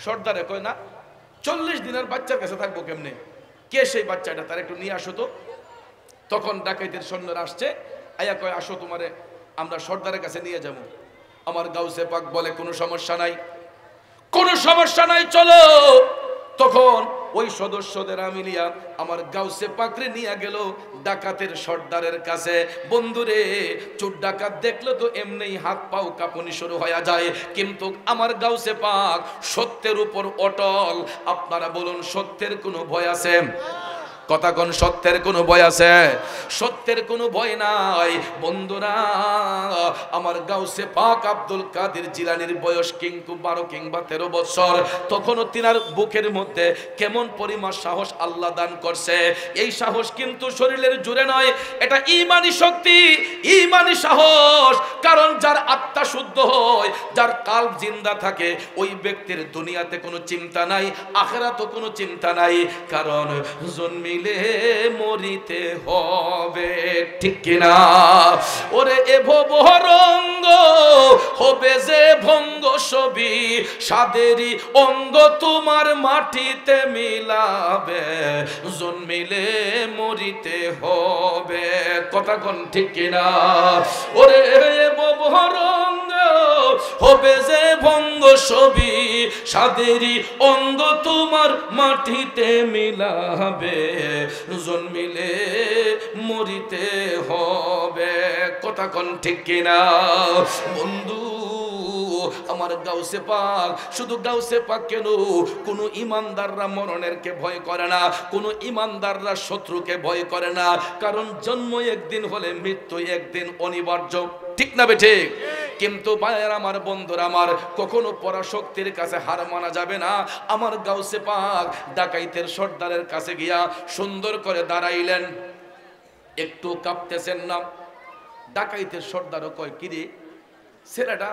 সর্দারে কয় না, 40 দিনার বাচ্চার কাছে থাকবো কেমনে? কে সেই বাচ্চাটা, তার একটু নিয়ে আসো তো। তখন ডাকাইতের সৈন্যরা আসছে, আয়া কয় আসো তোমারে আমরা সর্দারের কাছে নিয়ে যাবো। আমার গাউসে পাক বলে কোনো সমস্যা নাই, কোনো সমস্যা নাই, চলো। তখন ওই সদস্যদের মিলিয়া আমার গাউসে পাকরে নিয়ে গেল ডাকাতের সর্দারের কাছে। বন্ধুরে, চোর ডাকাত দেখলে তো এমনি হাত পাও কাঁপুনি শুরু হয়ে যায়, কিন্তু আমার গাউসে পাক সত্যের উপর অটল। আপনারা বলুন, সত্যের কোনো ভয় আছে? কথা কোন, সত্যের কোনো ভয় আছে? সত্যের কোনো ভয় নাই। বন্ধুরা, আমার গাউসে পাক আব্দুল কাদের জিলানীর বয়স কিন্তু 12 কিংবা 13 বছর। তখনও তিনার বুকের মধ্যে কেমন পরিমাণ সাহস আল্লাহ দান করছে। এই সাহস কিন্তু শরীরের জুড়ে নয়, এটা ঈমানি শক্তি, ঈমানি সাহস। কারণ যার আত্মা শুদ্ধ হয়, যার কাল্ব জিন্দা থাকে, ওই ব্যক্তির দুনিয়াতে কোনো চিন্তা নাই, আখিরাতে কোনো চিন্তা নাই। কারণ জন্মিলে মরিতে হবে, ঠিক কিনা? ওরে এ ভবরঙ্গ হবে যে ভঙ্গ ছবি, সাদেরই অঙ্গ তোমার মাটিতে মিলাবে, জন্মিলে মরিতে হবে। কথা কোন, ঠিক কিনা? ওরে এ ভবরঙ্গ হবে যে ভঙ্গ ছবি, সাদেরই অঙ্গ তোমার মাটিতে মিলাবে, জন্মিলে মরিতে হবে। কথা কোন, ঠিক কিনা? বন্ধু, আমার গাউসে পাক, শুধু গাউসে পাক কেন, কোন ইমানদাররা মরণেরকে ভয় করে না, কোন ইমানদাররা শত্রুকে ভয় করে না। কারণ জন্ম একদিন হলে মৃত্যু একদিন অনিবার্য, ঠিক না বেঠিক? কিন্তু ভাইয়ের আমার, বন্ধুরা আমার, কখনো পরাশক্তির কাছে হার মানা যাবে না। আমার গাউসে পাক ডাকাইতের সর্দারের কাছে গিয়া সুন্দর করে দাঁড়াইলেন। একটু কাঁপতেছেন না? ডাকাইতের সর্দারও কয়, কিরে ছেলেটা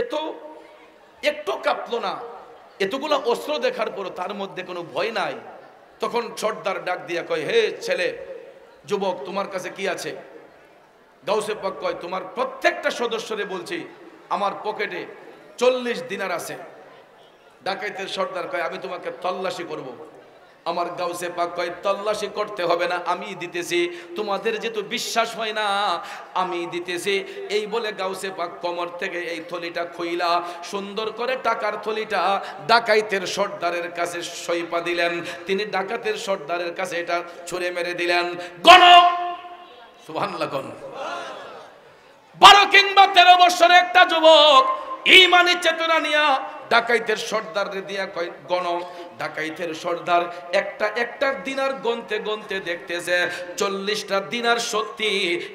এত একটু কাঁপলো না, এতগুলা অস্ত্র দেখার পর তার মধ্যে কোনো ভয় নাই। তখন সর্দার ডাক দিয়া কয়, হে ছেলে, যুবক, তোমার কাছে কি আছে? গাউসে পাক কয়, তোমার প্রত্যেকটা সদস্যরে বলছি আমার পকেটে 40 দিনার আছে। ডাকাইতের সর্দার কয়, আমি তোমাকে তল্লাশি করব। আমার গাউসে পাক কয়, তল্লাশি করতে হবে না, আমি দিতেছি। তোমাদের যেহেতু বিশ্বাস হয় না, আমি দিতেছি। এই বলে গাউসে পাক কোমর থেকে এই থলিটা খুইলা সুন্দর করে টাকার থলিটা ডাকাইতের সর্দারের কাছে সইপা দিলেন। তিনি ডাকাতের সর্দারের কাছে এটা ছুঁড়ে মেরে দিলেন। গণ সুবহানাল্লাহ, গণ 12 কিংবা 13 বছরের একটা যুবক ঈমানি চেতনা নিয়া ডাকাইতের সর্দারে দিয়া কয়, গণ। ডাকাইতের সর্দার একটা একটা দিনার গনতে গনতে দেখতেছে 40টা দিনার সত্যি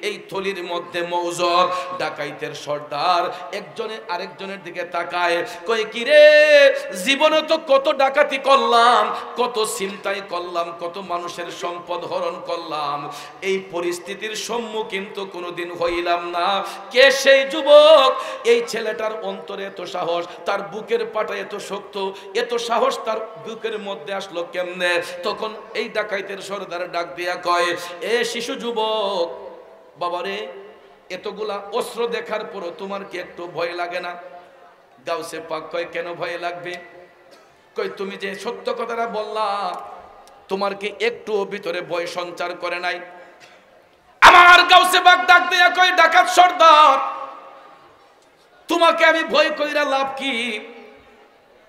এই থলির মধ্যে মৌজুদ। ডাকাইতের সর্দার একজনে আরেকজনের দিকে তাকায়, কয়, কি রে, জীবনে তো কত ডাকাতি করলাম, কত ছিনতাই করলাম, কত মানুষের সম্পদ হরণ করলাম, এই পরিস্থিতির সম্মুখীন তো কোনোদিন হইলাম না। কে সেই যুবক? এই ছেলেটার অন্তরে এত সাহস, তার বুকের পাটা এত শক্ত, এত সাহস তার বুকের মধ্যে আসলো কেমনে? তখন এই ডাকাইতের সর্দার ডাক দিয়া কয়, এ শিশু যুবক, বাবারে, এতগুলা অস্ত্র দেখার পরও তোমার কি একটু ভয় লাগে না? গাউসে পাক কয়, কেন ভয় লাগবে? কয়, তুমি যে সত্য কথাটা বললা, তোমার কি একটু ভিতরে ভয় সঞ্চার করে নাই? আমার গাউসে পাক ডাক দিয়া কয়, ডাকাত সর্দার, তোমাকে আমি ভয় কইরা লাভ কি?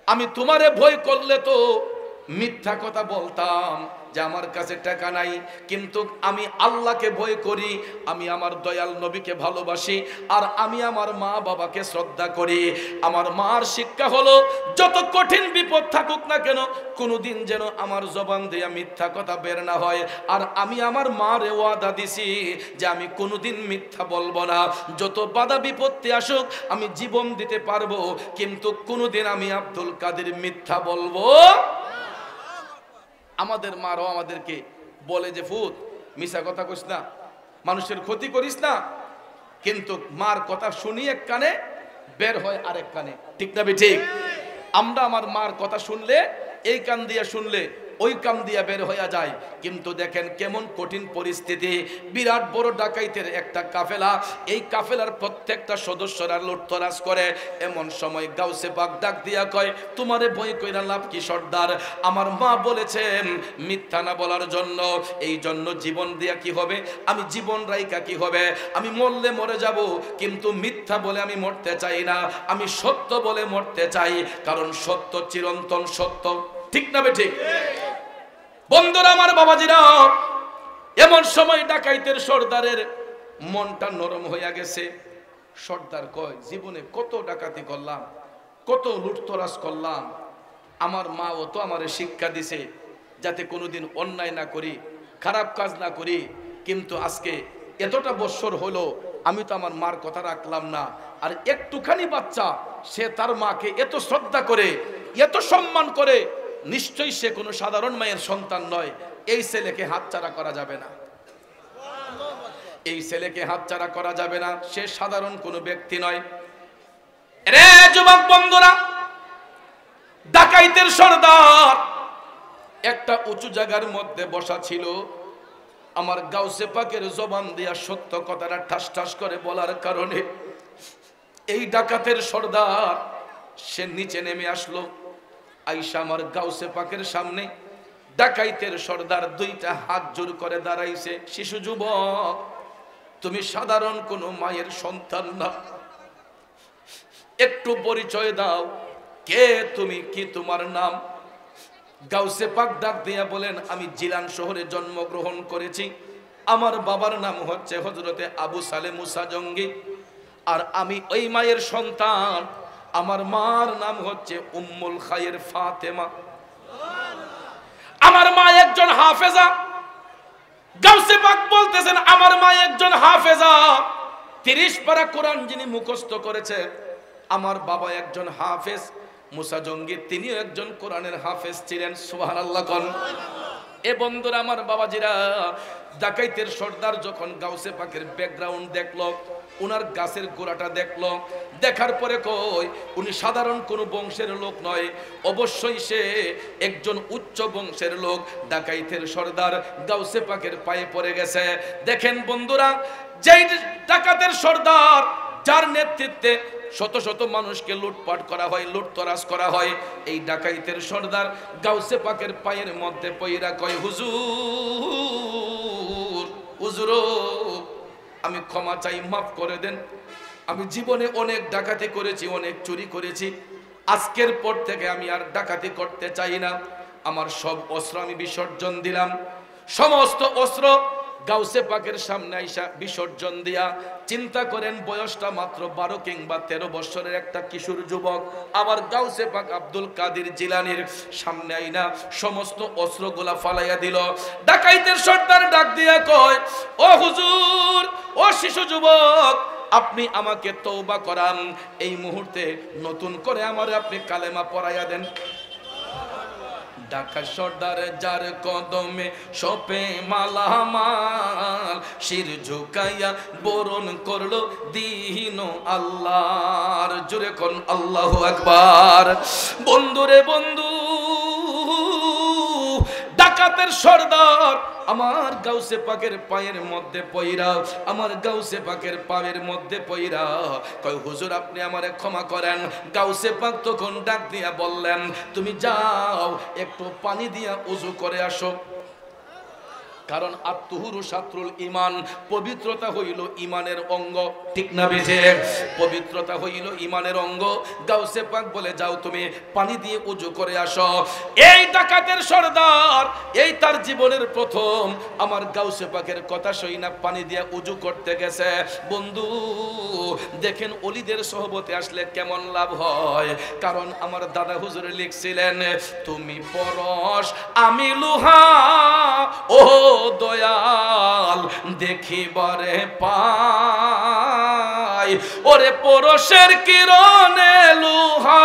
আমি তোমারে ভয় করলে তো মিথ্যা কথা বলতাম যে আমার কাছে টাকা নাই, কিন্তু আমি আল্লাহকে ভয় করি, আমি আমার দয়াল নবীকে ভালোবাসি, আর আমি আমার মা বাবাকে শ্রদ্ধা করি। আমার মার শিক্ষা হলো যত কঠিন বিপদ থাকুক না কেন কোনোদিন যেন আমার জবান দিয়ে মিথ্যা কথা বের না হয়। আর আমি আমার মারে ওয়াদা দিছি যে আমি কোনোদিন মিথ্যা বলবো না। যত বাধা বিপত্তি আসুক আমি জীবন দিতে পারবো, কিন্তু কোনোদিন আমি আব্দুল কাদের মিথ্যা বলবো। আমাদের মারও আমাদেরকে বলে যে ফুত মিছা কথা কইস না, মানুষের ক্ষতি করিস না, কিন্তু মার কথা শুনি এক কানে বের হয় আরেক কানে, ঠিক না ঠিক? আমরা আমার মার কথা শুনলে এই কান দিয়ে শুনলে ওই কান দিয়া বের হইয়া যায়। কিন্তু দেখেন কেমন কঠিন পরিস্থিতি, বিরাট বড় ডাকাইতের একটা কাফেলা, এই কাফেলার প্রত্যেকটা সদস্যরা লুটতরাজ করে। এমন সময় গাউসে পাক ডাক দিয়া কয়, তোমারে ভয় কইরা লাভ কি সর্দার? আমার মা বলেছেন মিথ্যা না বলার জন্য, এই জন্য জীবন দিয়া কি হবে, আমি জীবন রাইকা কি হবে, আমি মরলে মরে যাব, কিন্তু মিথ্যা বলে আমি মরতে চাই না, আমি সত্য বলে মরতে চাই, কারণ সত্য চিরন্তন সত্য, ঠিক না ঠিক? বন্ধুরা আমার, বাবাজিরা, এমন সময় ডাকাইতের সর্দারের মনটা নরম হইয়া গেছে। সর্দার কয়, জীবনে কত ডাকাতি করলাম, কত লুটতরাজ করলাম, আমার মা ও তো আমারে শিক্ষা দিছে যাতে কোনোদিন অন্যায় না করি, খারাপ কাজ না করি, কিন্তু আজকে এতটা বৎসর হলো আমি তো আমার মার কথা রাখলাম না। আর একটুখানি বাচ্চা সে তার মাকে এত শ্রদ্ধা করে, এত সম্মান করে, নিশ্চয়ই সে কোনো সাধারণ মায়ের সন্তান নয়। এই ছেলেকে হাতছাড়া করা যাবে না, এই ছেলেকে হাতছাড়া করা যাবে না, সে সাধারণ কোনো ব্যক্তি নয়। রে যুবক বন্ধুরা, ডাকাইতের সর্দার একটা উঁচু জায়গার মধ্যে বসা ছিল। আমার গাউসে পাকের জবান দিয়া সত্য কথাটা ঠাস ঠাস করে বলার কারণে এই ডাকাতের সর্দার সে নিচে নেমে আসলো। আইসা আমার গাউসে পাকের সামনে ডাকাইতের সর্দার দুইটা হাত জোর করে দাঁড়াইছে। শিশু যুবক, তুমি সাধারণ কোনো মায়ের সন্তান না, একটু পরিচয় দাও, কে তুমি, কি তোমার নাম? গাউসে পাক ডাক দিয়া বলেন, আমি জিলান শহরে জন্মগ্রহণ করেছি, আমার বাবার নাম হচ্ছে হযরতে আবু সালে মুসা জঙ্গি, আর আমি ওই মায়ের সন্তান, আমার মার নাম হচ্ছে উম্মুল খায়ের ফাতেমা। আমার মা একজন হাফেজা। গাউসে পাক বলতেছেন আমার মা একজন হাফেজা, 30 পারা কোরআন যিনি মুখস্থ করেছে। আমার বাবা একজন হাফেজ, মুসা জঙ্গি তিনিও একজন কোরআনের হাফেজ ছিলেন। সুবহানাল্লাহ কোন। এ বন্ধুরা আমার, বাবাজিরা, ডাকাইতের সর্দার যখন গাউসে পাকের ব্যাকগ্রাউন্ড দেখলো, উনার গাছের গোড়াটা দেখলো, দেখার পরে কই উনি সাধারণ কোনো বংশের লোক নয়, অবশ্যই সে একজন উচ্চ বংশের লোক। ডাকাইতের সর্দার গাউসে পাকের পায়ে পড়ে গেছে। দেখেন বন্ধুরা, যেই ডাকাতের সর্দার যার নেতৃত্বে শত শত মানুষকে লুটপাট করা হয়, লুটতরাজ করা হয়, এই ডাকাইতের সর্দার গাউসে পাকের পায়ের মধ্যে পইরা কয়, হুজুর, হুজুর, আমি ক্ষমা চাই, মাফ করে দেন। আমি জীবনে অনেক ডাকাতি করেছি, অনেক চুরি করেছি, আজকের পর থেকে আমি আর ডাকাতি করতে চাই না। আমার সব অস্ত্র আমি বিসর্জন দিলাম। সমস্ত অস্ত্র গাউসে পাকের সামনে আইসা বিসর্জন দিয়া, চিন্তা করেন বয়সটা মাত্র 12 কিংবা 13 বছরের একটা কিশোর যুবক, আবার গাউসে পাক আব্দুল কাদের জিলানির সামনে আইনা সমস্ত অস্ত্রগুলা ফালাইয়া দিল। ডাকাইতের সর্দার ডাক দিয়া কয়, ও হুজুর, ও শিশু যুবক, আপনি আমাকে তওবা করান, এই মুহূর্তে নতুন করে আমারে আপনি কালেমা পড়াইয়া দেন। ডাকা সর্দার যার কদমে শপে মালামাল, শির ঝুকাইয়া বরণ করলো দিন আল্লাহর। জোরে কোন আল্লাহু আকবার। বন্ধুরে বন্ধু, ডাকাতের সর্দার আমার গাউসে পাকের পায়ের মধ্যে পইরা, আমার গাউসে পাকের পায়ের মধ্যে পইরা কয়, হুজুর আপনি আমারে ক্ষমা করেন। গাউসে পাক তখন ডাক দিয়া বললেন, তুমি যাও একটু পানি দিয়া ওযু করে আসো। কারণ আত্মহুরু শাত্রুল ইমান, পবিত্রতা হইল ইমানের অঙ্গ, ঠিক না বেঠে? পবিত্রতা হইল ইমানের অঙ্গ। গাউসে পাক বলে যাও তুমি পানি দিয়ে ওযু করে আসো। এই ডাকাতের সর্দার, এই তার জীবনের প্রথম আমার গাউসে পাকের কথা শুই না পানি দিয়ে ওযু করতে গেছে। বন্ধু দেখেন ওলিদের সহবতে আসলে কেমন লাভ হয়। কারণ আমার দাদা হুজুর লিখছিলেন, তুমি পরশ আমি লোহা, ও দয়াল দেখিবারে পাই। ওরে পরশের কিরণে লোহা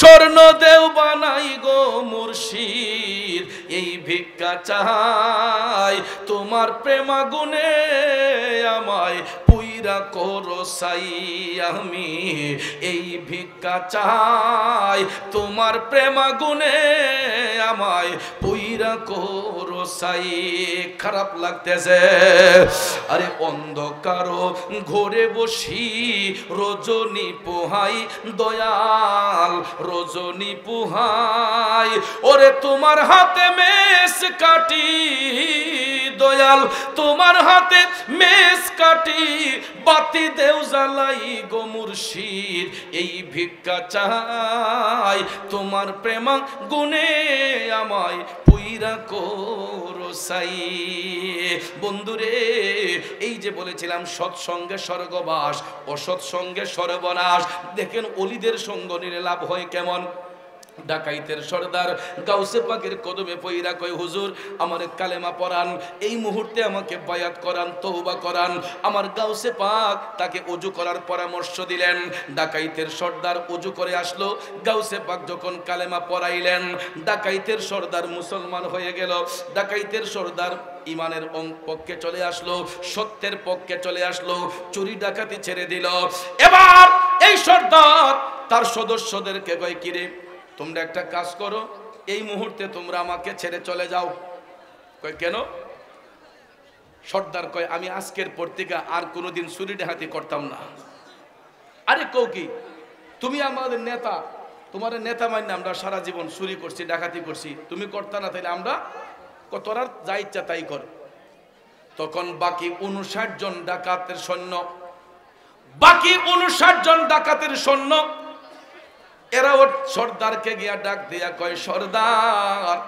স্বর্ণ দেও বানাই গো মুর্শিদ, এই ভিক্ষা চাই তোমার প্রেমাগুনে আমায় পুইরা করো সাই। আমি এই ভিক্ষা চাই তোমার প্রেমাগুনে আমায় পুইরা করো সাই। খারাপ লাগতেছে, আরে অন্ধকার ঘরে বসি রজনী পোহাই, দয়াল রজনী পোহাই। ওরে তোমার হাতে মেষ কাটি, দয়াল তোমার হাতে মেষ কাটি, বাতি দেও জ্বালাই গো মুর্শিদ, এই ভিক্ষা চাই তোমার প্রেমা গুনে আমায় পুইরা করো সাই। বন্ধুরে এই যে বলেছিলাম সৎসঙ্গে স্বর্গবাস, অসৎসঙ্গে সর্বনাশ। দেখেন অলিদের সঙ্গ নিলে লাভ হয় কেমন। ডাকাইতের সর্দার গাউসে পাকের কদমে পইরা কয়, হুজুর আমার কালেমা পড়ান, এই মুহূর্তে আমাকে বায়াত করান, তওবা করান। আমার গাউসে পাক তাকে ওযু করার পরামর্শ দিলেন। ডাকাইতের সর্দার ওযু করে আসলো। গাউসে পাক যখন কালেমা পড়াইলেন, ডাকাইতের সর্দার মুসলমান হয়ে গেল। ডাকাইতের সর্দার ইমানের পক্ষে চলে আসলো, সত্যের পক্ষে চলে আসলো, চুরি ডাকাতি ছেড়ে দিল। এবার এই সর্দার তার সদস্যদেরকে কয়, কিরে তোমরা একটা কাজ করো, এই মুহূর্তে তোমরা আমাকে ছেড়ে চলে যাও। কয় কেন? সর্দার কয়, আমি আজকের পর থেকে আর কোনোদিন চুরি ডাকাতি করতাম না। আরে কও কি, তুমি আমাদের নেতা, তোমার নেতা মান্য আমরা সারা জীবন চুরি করছি, ডাকাতি করছি, তুমি করতা না, তাইলে আমরা তোরা যা ইচ্ছা তাই কর। তখন বাকি 59 জন ডাকাতের সৈন্য, বাকি 59 জন ডাকাতের সৈন্য এরা ওর সর্দারকে গিয়া ডাক দিয়া কয়, সর্দার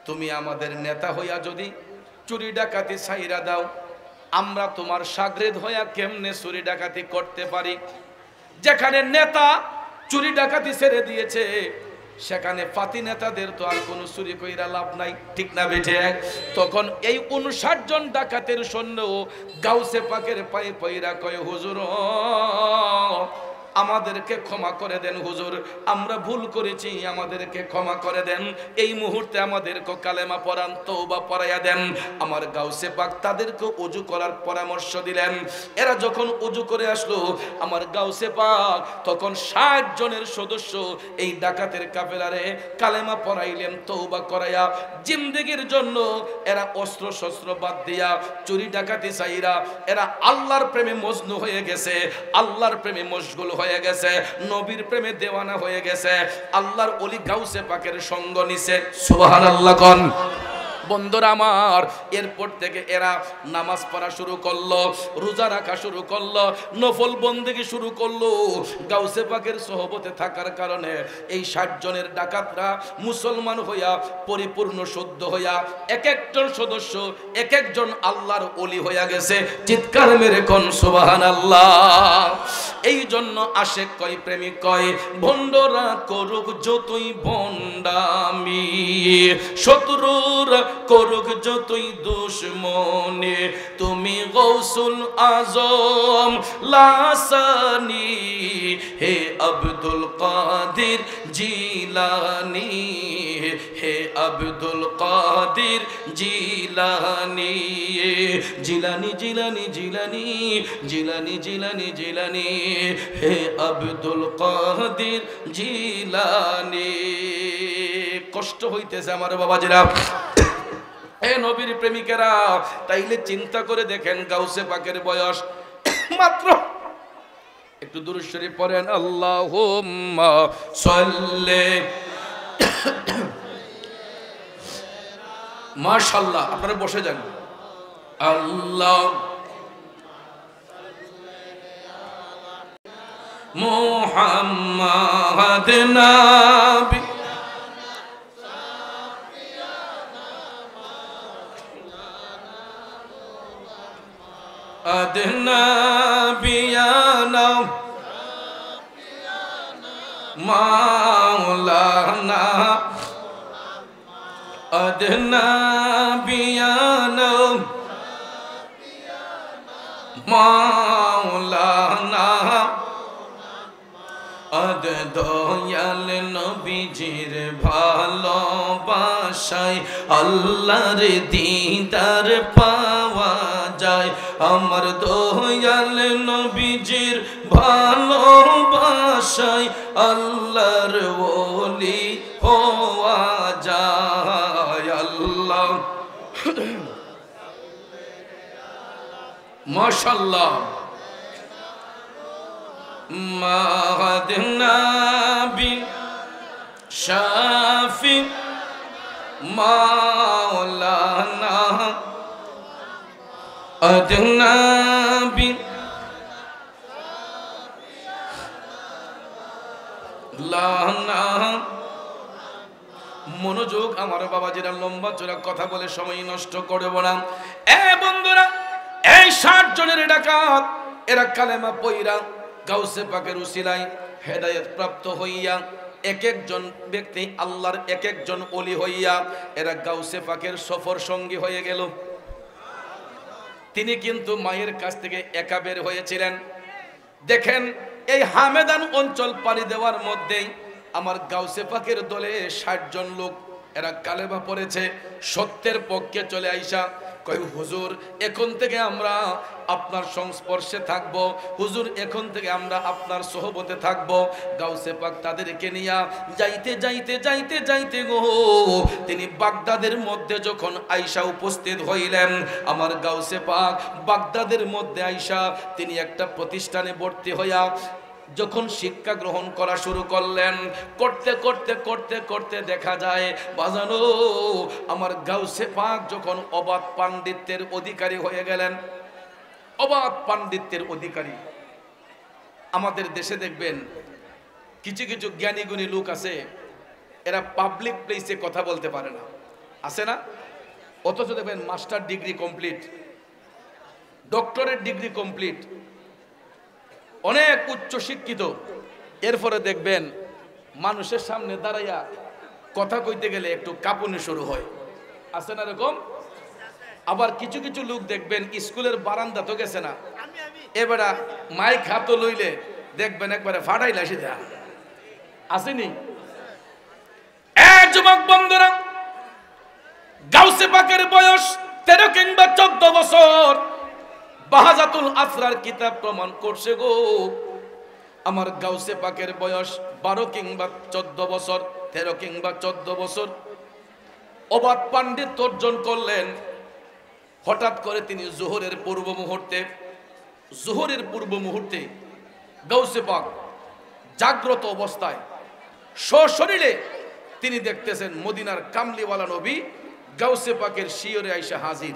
তুমি আমাদের নেতা হইয়া যদি চুরি ডাকাতি ছাইরা দাও, আমরা তোমার শাগরেদ হইয়া কেমনে চুরি ডাকাতি করতে পারি? যেখানে নেতা চুরি ডাকাতি ছেড়ে দিয়েছে, সেখানে ফাতি নেতাদের তো আর কোনো চুরি কইরা লাভ নাই, ঠিক না বেঠে? তখন এই 59 জন ডাকাতের সৈন্য গাউসে পাকের পায়ে পইরা কয়, হুজুর আমাদেরকে ক্ষমা করে দেন হুজুর, আমরা ভুল করেছি, আমাদেরকে ক্ষমা করে দেন। এই মুহূর্তে আমাদেরকে কালেমা পড়ান, তওবা পড়াইয়া দেন। আমার গাউসে পাক তাদেরকে ওযু করার পরামর্শ দিলেন। এরা যখন ওযু করে আসলো, আমার গাউসে পাক তখন 60 জনের সদস্য এই ডাকাতের কাফেলারে কালেমা পড়াইলেন, তওবা করাইয়া জিন্দেগির জন্য এরা অস্ত্র শস্ত্র বাদ দিয়া চুরি ডাকাতি চাইরা এরা আল্লাহর প্রেমে মজনু হয়ে গেছে, আল্লাহর প্রেমে মশগুল হয়ে গেছে, নবীর প্রেমে দেওয়ানা হয়ে গেছে, আল্লাহর ওলি গাউসে পাকের সঙ্গ নিছে। সুবহানাল্লাহ কোন। বন্ধুরা আমার, এরপর থেকে এরা নামাজ পড়া শুরু করলো, রোজা রাখা শুরু করলো, নফল বন্দেগী শুরু করলো। গাউসে পাকের সোহবতে থাকার কারণে এই 60 জনের ডাকাতরা মুসলমান হইয়া পরিপূর্ণ শুদ্ধ হইয়া এক একজন সদস্য এক একজন আল্লাহর ওলি হইয়া গেছে। চিৎকার মেরে কোন সুবহানাল্লাহ। এই জন্য আশেক কয়, প্রেমিক কয়, ভণ্ডরা করুক যতই ভণ্ডামি, শত্রুরা করুক যতই দুশ্মনে, তুমি গৌসুল আজম লাসানি, হে আব্দুল কাদির জিলানি, হে আব্দুল কাদির জিলানি, জিলানি জিলানি জিলানি জিলানি জিলানি জিলানি, হে আব্দুল কাদির জিলানি। কষ্ট হইতেছে আমার বাবাজিরা, হে নবীর প্রেমিকেরা, তাইলে চিন্তা করে দেখেন গাউসে পাকের বয়স মাত্র, একটু দুরূদ শরীফ পড়েন, আল্লাহুম্মা সাল্লি মাশাআল্লাহ, আপনারা বসে যান। আল্লাহ মুহাম্মদ নবী নবিয়ানা মাওলানা নবিয়ানা মাওলানা দয়াল নবীজির ভালোবাসায় আল্লাহর দিদার পাওয়া যায়। আমার দয়াল নবীজির ভালোবাসায় আল্লাহর ওলি হওয়া যায়। আল্লাহ মাশাআল্লাহ মাহাদ নবী শাফি মাওলানা নবী লানা। মনোযোগ আমার বাবাজিরা, লম্বা চোরা কথা বলে সময় নষ্ট করব না। এ বন্ধুরা, এই 60 জনের ডাকাত এরা কালেমা পয়রা গাউসে পাকের উসিলায় হেদায়েত প্রাপ্ত হইয়া এক একজন ব্যক্তি আল্লাহর এক একজন ওলি হইয়া এরা গাউসে পাকের সফর সঙ্গী হয়ে গেল। তিনি কিন্তু মায়ের কাছ থেকে একা বের হয়েছিলেন। দেখেন, এই হামেদান অঞ্চল পাড়ি দেওয়ার মধ্যেই আমার গাউসে পাকের দলে 60 জন লোক এরা কালেমা পড়েছে। সত্যের পক্ষে চলে আইসা কই, হুজুর এখন থেকে আমরা আপনার সংস্পর্শে থাকব, হুজুর এখন থেকে আমরা আপনার সোহবতে থাকব। গাউসে পাক তাদেরকে নিয়া যাইতে যাইতে যাইতে যাইতে গো তিনি বাগদাদের মধ্যে যখন আইসা উপস্থিত হইলেন, আমার গাউসে পাক বাগদাদের মধ্যে আইসা তিনি একটা প্রতিষ্ঠানে ভর্তি হইয়া যখন শিক্ষা গ্রহণ করা শুরু করলেন, করতে করতে করতে করতে দেখা যায় বাজানো আমার গাউসে পাক যখন অবাধ পাণ্ডিত্যের অধিকারী হয়ে গেলেন। অবাধ পাণ্ডিত্যের অধিকারী। আমাদের দেশে দেখবেন কিছু কিছু জ্ঞানী গুণী লোক আছে, এরা পাবলিক প্লেসে কথা বলতে পারে না, আছে না? অথচ দেখবেন master degree complete, doctorate degree complete, অনেক উচ্চ শিক্ষিত, এরপরে দেখবেন মানুষের সামনে দাঁড়াইয়া কথা কইতে গেলে একটু কাঁপুনি শুরু হয়, আছে না এরকম? আবার কিছু কিছু লোক দেখবেন স্কুলের বারান্দা তো গেছে না, এবারে মাইক হাত লইলে দেখবেন একবারে ফাটাই লাসি দেয়া, আসেনি? যুবক বন্ধুরা, গাউসে পাকের বয়স 13 কিংবা 14 বছর। বাহাজাতুল আসরার কিতাব প্রমাণ করছে গো, আমার গাউসে পাকের বয়স 12 কিংবা 14 বছর, 13 কিংবা 14 বছর। অবাধ পাণ্ডিত্য অর্জন করলেন। হঠাৎ করে তিনি জোহরের পূর্ব মুহূর্তে গাউসে পাক জাগ্রত অবস্থায় সশরীরে তিনি দেখতেছেন মদিনার কামলিওয়ালা নবী গাউসে পাকের শিয়রে আইসা হাজির।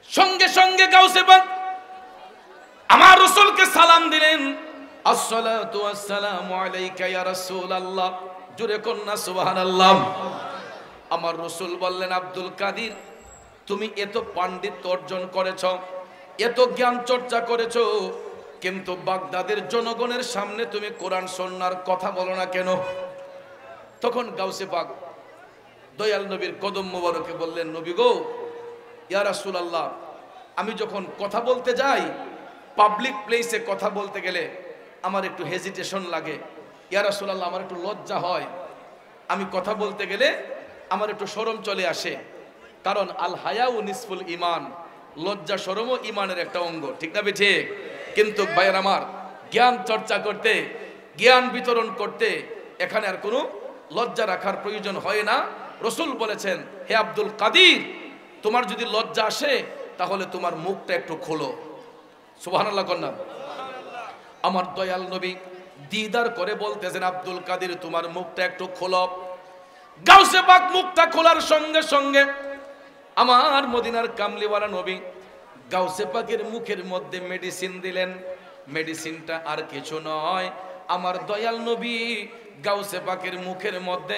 সঙ্গে সঙ্গে গাউসে পাক আমার রাসূলকে সালাম দিলেন, আসসালাতু ওয়াসসালামু আলাইকা ইয়া রাসূলুল্লাহ। জোরে কন্যা সুবহানাল্লাহ। আমার রাসূল বললেন, আব্দুল কাদির, তুমি এত পাণ্ডিত্য অর্জন করেছ, এত জ্ঞান চর্চা করেছ, কিন্তু বাগদাদের জনগণের সামনে তুমি কোরআন সুন্নাহর কথা বলো না কেন? তখন গাউসে পাক দয়াল নবীর কদম মোবারকে বললেন, নবী গো, ইয়া রাসূলুল্লাহ, আমি যখন কথা বলতে যাই, পাবলিক প্লেসে কথা বলতে গেলে আমার একটু হেজিটেশন লাগে। ইয়া রাসূলুল্লাহ, আমার একটু লজ্জা হয়, আমি কথা বলতে গেলে আমার একটু শরম চলে আসে। কারণ আল হায়াউ নিসফুল ঈমান, লজ্জা শরমও ঈমানের একটা অঙ্গ, ঠিক না ঠিক? কিন্তু ভাইয়ের আমার, জ্ঞান চর্চা করতে, জ্ঞান বিতরণ করতে এখানে আর কোনো লজ্জা রাখার প্রয়োজন হয় না। রাসূল বলেছেন, হে আব্দুল কাদির, তোমার যদি লজ্জা আসে তাহলে তোমার মুখটা একটু খোলো। সুবহানাল্লাহ কন্যা। আমার দয়াল নবী দিদার করে বলতেছেন, আব্দুল কাদির, তোমার মুখটা একটু খোলো। গাউসে পাক মুখটা খোলার সঙ্গে সঙ্গে আমার মদিনার কামলিওয়ালা নবী গাউসে পাকের মুখের মধ্যে মেডিসিন দিলেন। মেডিসিনটা আর কিছু নয়, আমার দয়াল নবী গাউসে পাকের মুখের মধ্যে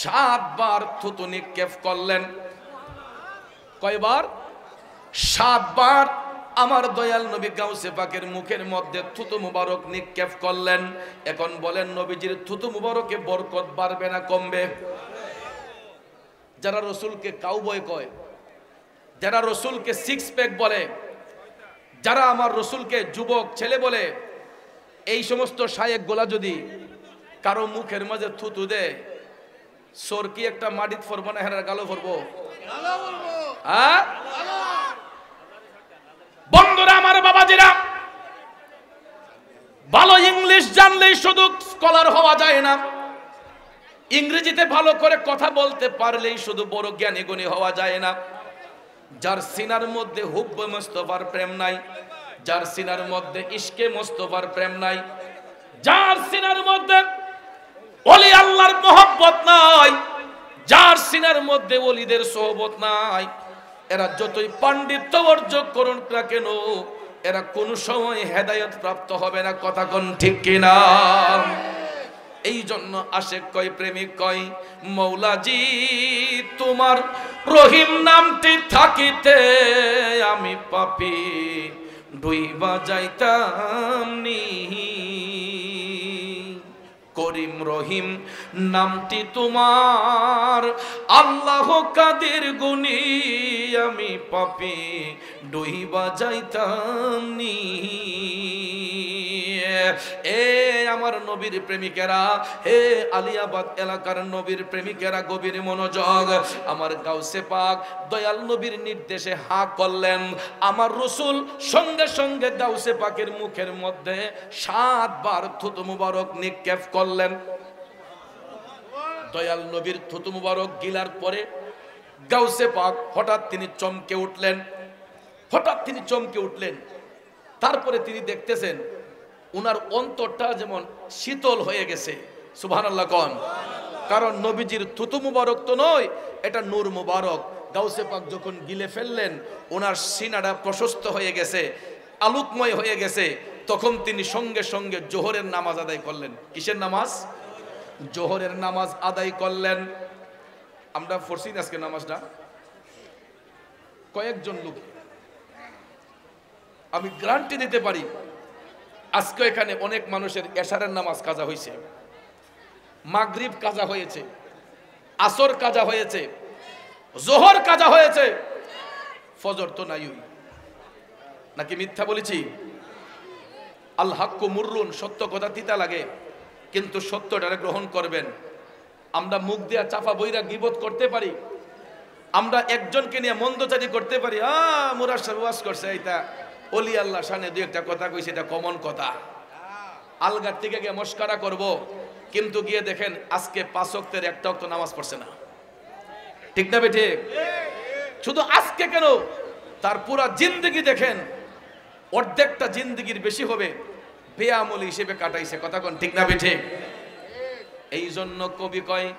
7 বার থুতু নিক্ষেপ করলেন। কয়বার? 7 বার আমার দয়াল নবী গাউসে পাকের মুখের মধ্যে থুতু মুবারক নিক্ষেপ করলেন। এখন বলেন, নবীজির থুতু মুবারকে বরকত বাড়বে না কমবে? যারা রসুলকে কাউবয় কয়, যারা রসুলকে 6 প্যাক বলে, যারা আমার রসুলকে যুবক ছেলে বলে, এই সমস্ত শায়েক গোলা যদি কারো মুখের মাঝে থুতু দেয়, সোর কি একটা মাটিত ফরবো না হেরার গালো ফরবো? হ্যাঁ বন্ধুরা আমার, বাবাজিরা, ভালো ইংলিশ জানলেই শুধু স্কলার হওয়া যায় না, ইংরেজিতে ভালো করে কথা বলতে পারলেই শুধু বড় জ্ঞানী গুণী হওয়া যায় না। যার সিনার মধ্যে হুব্বে মুস্তাফার প্রেম নাই, যার সিনার মধ্যে ইশকে মুস্তাফার প্রেম নাই, যার সিনার মধ্যে ওলি আল্লাহর মহব্বত নাই, যার সিনার মধ্যে ওলিদের সোহবত নাই, এরা যতই পাণ্ডিত্য অর্জন করুন না কেন, এরা কোন সময় হেদায়েত প্রাপ্ত হবে না। কথা কোন ঠিক কিনা? এই জন্য আশেক কয়, প্রেমিক কয়, মৌলাজি তোমার রহিম নামটি থাকিতে আমি পাপী ডুইবা যাইতাম নি। করিম রহিম নামটি তোমার, আল্লাহ কাদের গুণী আমি পাপী ডুইবা যাইতাম নি। এ আমার নবীর প্রেমিকেরা, হে আলিয়াবাদ এলাকার নবীর প্রেমিকেরা, গভীর মনোযোগ। আমার গাউসে পাক দয়াল নবীর নির্দেশে হা করলেন। আমার রসুল সঙ্গে সঙ্গে গাউসে পাকের মুখের মধ্যে 7 বার থুতু মুবারক নিক্ষেপ করলেন। দয়াল নবীর থুতু মুবারক গিলার পরে গাউসে পাক হঠাৎ তিনি চমকে উঠলেন। তারপরে তিনি দেখতেছেন উনার অন্তরটা যেমন শীতল হয়ে গেছে। সুবহানাল্লাহ কোন? কারণ নবীজির থুতু মুবারক তো নয়, এটা নূর মুবারক। গাউসে পাক যখন গিলে ফেললেন, ওনার সিনাটা প্রশস্ত হয়ে গেছে, আলোকময় হয়ে গেছে। তখন তিনি সঙ্গে সঙ্গে জোহরের নামাজ আদায় করলেন। কিসের নামাজ? জোহরের নামাজ আদায় করলেন। আমরা পড়ছি আজকে নামাজটা কয়েকজন লোক, আমি গ্যারান্টি দিতে পারি আজকে এখানে অনেক মানুষের এশারের নামাজ কাজা হয়েছে, মাগরিব কাজা হয়েছে, আসর কাজা হয়েছে, জোহর কাজা হয়েছে, ফজর তো নাই। নাকি মিথ্যা বলেছি? আল হাক্কু মুররুন, সত্য কথা তিতা লাগে, কিন্তু সত্যটা গ্রহণ করবেন। আমরা মুখ দিয়া চাপা বইরা গীবত করতে পারি, আমরা একজনকে নিয়ে মন্দচারি করতে পারি, মুরাদ সাহেব ওয়াজ করছে, এইটা ওলি আল্লাহ শানে দুই একটা কথা কইছে, এটা কমন কথা, আলগার থেকে গিয়ে মস্কারা করব। কিন্তু গিয়ে দেখেন আজকে 5 ওয়াক্তের একটা ওয়াক্ত নামাজ পড়ছে না। ঠিক না বেঠে? শুধু আজকে কেন, তার পুরা জিন্দগি দেখেন, অর্ধেকটা জিন্দগির বেশি হবে বেআমলি হিসেবে কাটাইছে। কথা কোন ঠিক না বেঠে? এই জন্য কবি কয়,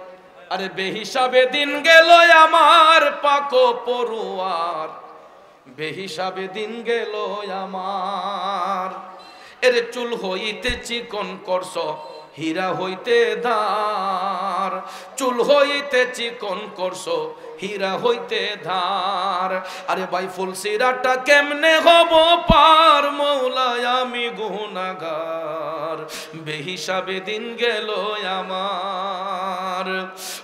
আরে বেহিসাবে দিন গেল আমার পাকো পড়ুয়ার, বেহিসাবে দিন গেল আমার। এরে চুল হইতে চিকন করছ, হীরা হইতে ধার, চুল হইতে চিকন করছ, হীরা হইতে ধার। আরে ভাই ফুলসিরাটা কেমনে হব পার, মৌলায় আমি গুনাহগার, বেহিসাবে দিন গেল আমার।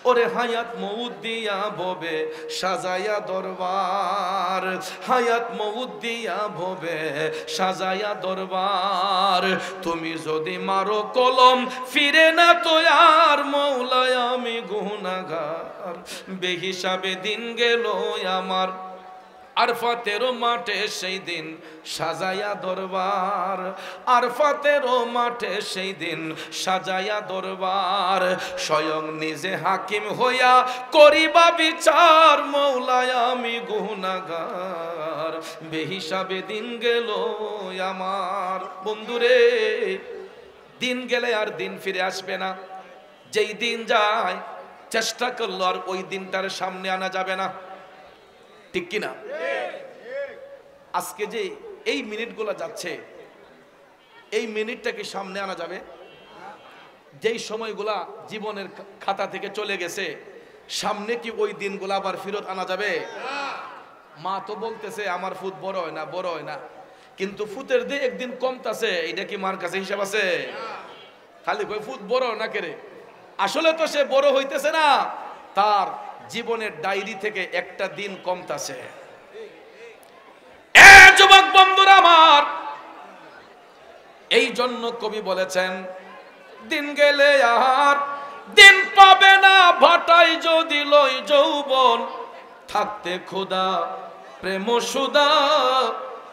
ওরে হায়াত মউত দিয়া ভবে সাজায়া দরবার, হায়াত মউত দিয়া ভবে সাজায়া দরবার। তুমি যদি মারো কলম ফিরে না তো আর, মৌলায় আমি গুনাহগার, বেহিসাবে দিন গেল আমার। আরফাতেরও মাঠে সেই দিন সাজায়া দরবার, আরফাতেরও মাঠে সেই দিন সাজায়া দরবার। স্বয়ং নিজে হাকিম হইয়া করিবা বিচার, মৌলায় আমি গুনাহগার, বেহিসাবে দিন গেল আমার। বন্ধুরে, দিন গেলে আর দিন ফিরে আসবে না। যেই দিন যায় চেষ্টা করলো আর ওই দিনটার সামনে আনা যাবে না, ঠিক কিনা? আজকে যে এই মিনিটগুলো যাচ্ছে, এই মিনিটটাকে সামনে আনা যাবে? যেই সময়গুলা জীবনের খাতা থেকে চলে গেছে, সামনে কি ওই দিনগুলো আবার ফেরত আনা যাবে? মা তো বলতেছে আমার ফুট বড় হয় না, বড় হয় না, কিন্তু ফুটের দিয়ে একদিন কমতাছে, এটা কি মার কাছে হিসাব আছে? খালি কই ফুট বড় না কেরে, আসলে তো সে বড় হইতেছে না, তার জীবনের ডায়েরি থেকে একটা দিন কমতাছে। এ যুবক বন্ধুরা আমার, এই জন্য কবি বলেছেন দিন গেলে আর দিন পাবে না, ভাটাই যদি লই যৌবন, থাকতে খোদা প্রেম সুদা,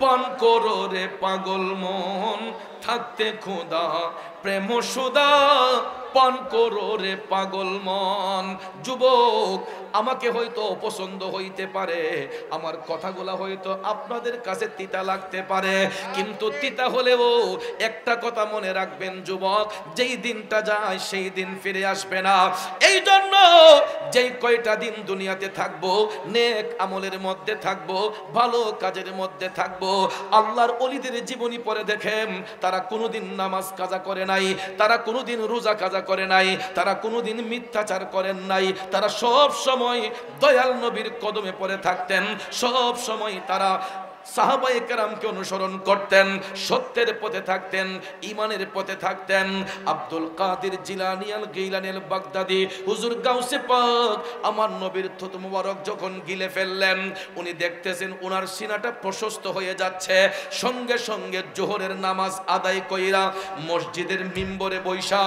পান করো রে পাগল মন, থাকতে খোদা প্রেম সুদা, পান করো রে পাগল মন। যুবক, আমাকে হয়তো অপছন্দ হইতে পারে, আমার কথাগুলা হয়তো আপনাদের কাছে তিতা লাগতে পারে, কিন্তু তিতা হলেও একটা কথা মনে রাখবেন যুবক, যেই দিনটা যায় সেই দিন ফিরে আসবে না। এই জন্য যেই কয়টা দিন দুনিয়াতে থাকবো, নেক আমলের মধ্যে থাকবো, ভালো কাজের মধ্যে থাকবো। আল্লাহর ওলিদের জীবনী পড়ে দেখেন, তারা কোনোদিন নামাজ কাজা করে নাই, তারা কোনোদিন রোজা কাজা করে নাই, তারা কোনোদিন মিথ্যাচার করেন নাই, তারা সব সময় দয়াল নবীর কদমে পড়ে থাকতেন, সব সময় তারা সাহাবায়ে কেরামকে অনুসরণ করতেন, সত্যের পথে থাকতেন, ঈমানের পথে থাকতেন। আব্দুল কাদের জিলানী আল গিলানী আল বাগদাদি হুজুর গাউসে পাক আমার নবীর থুত মুবারক যখন গিলে ফেললেন, উনি দেখতেছেন ওনার সিনাটা প্রশস্ত হয়ে যাচ্ছে, সঙ্গে সঙ্গে জোহরের নামাজ আদায় কইরা মসজিদের মিম্বরে বৈশা,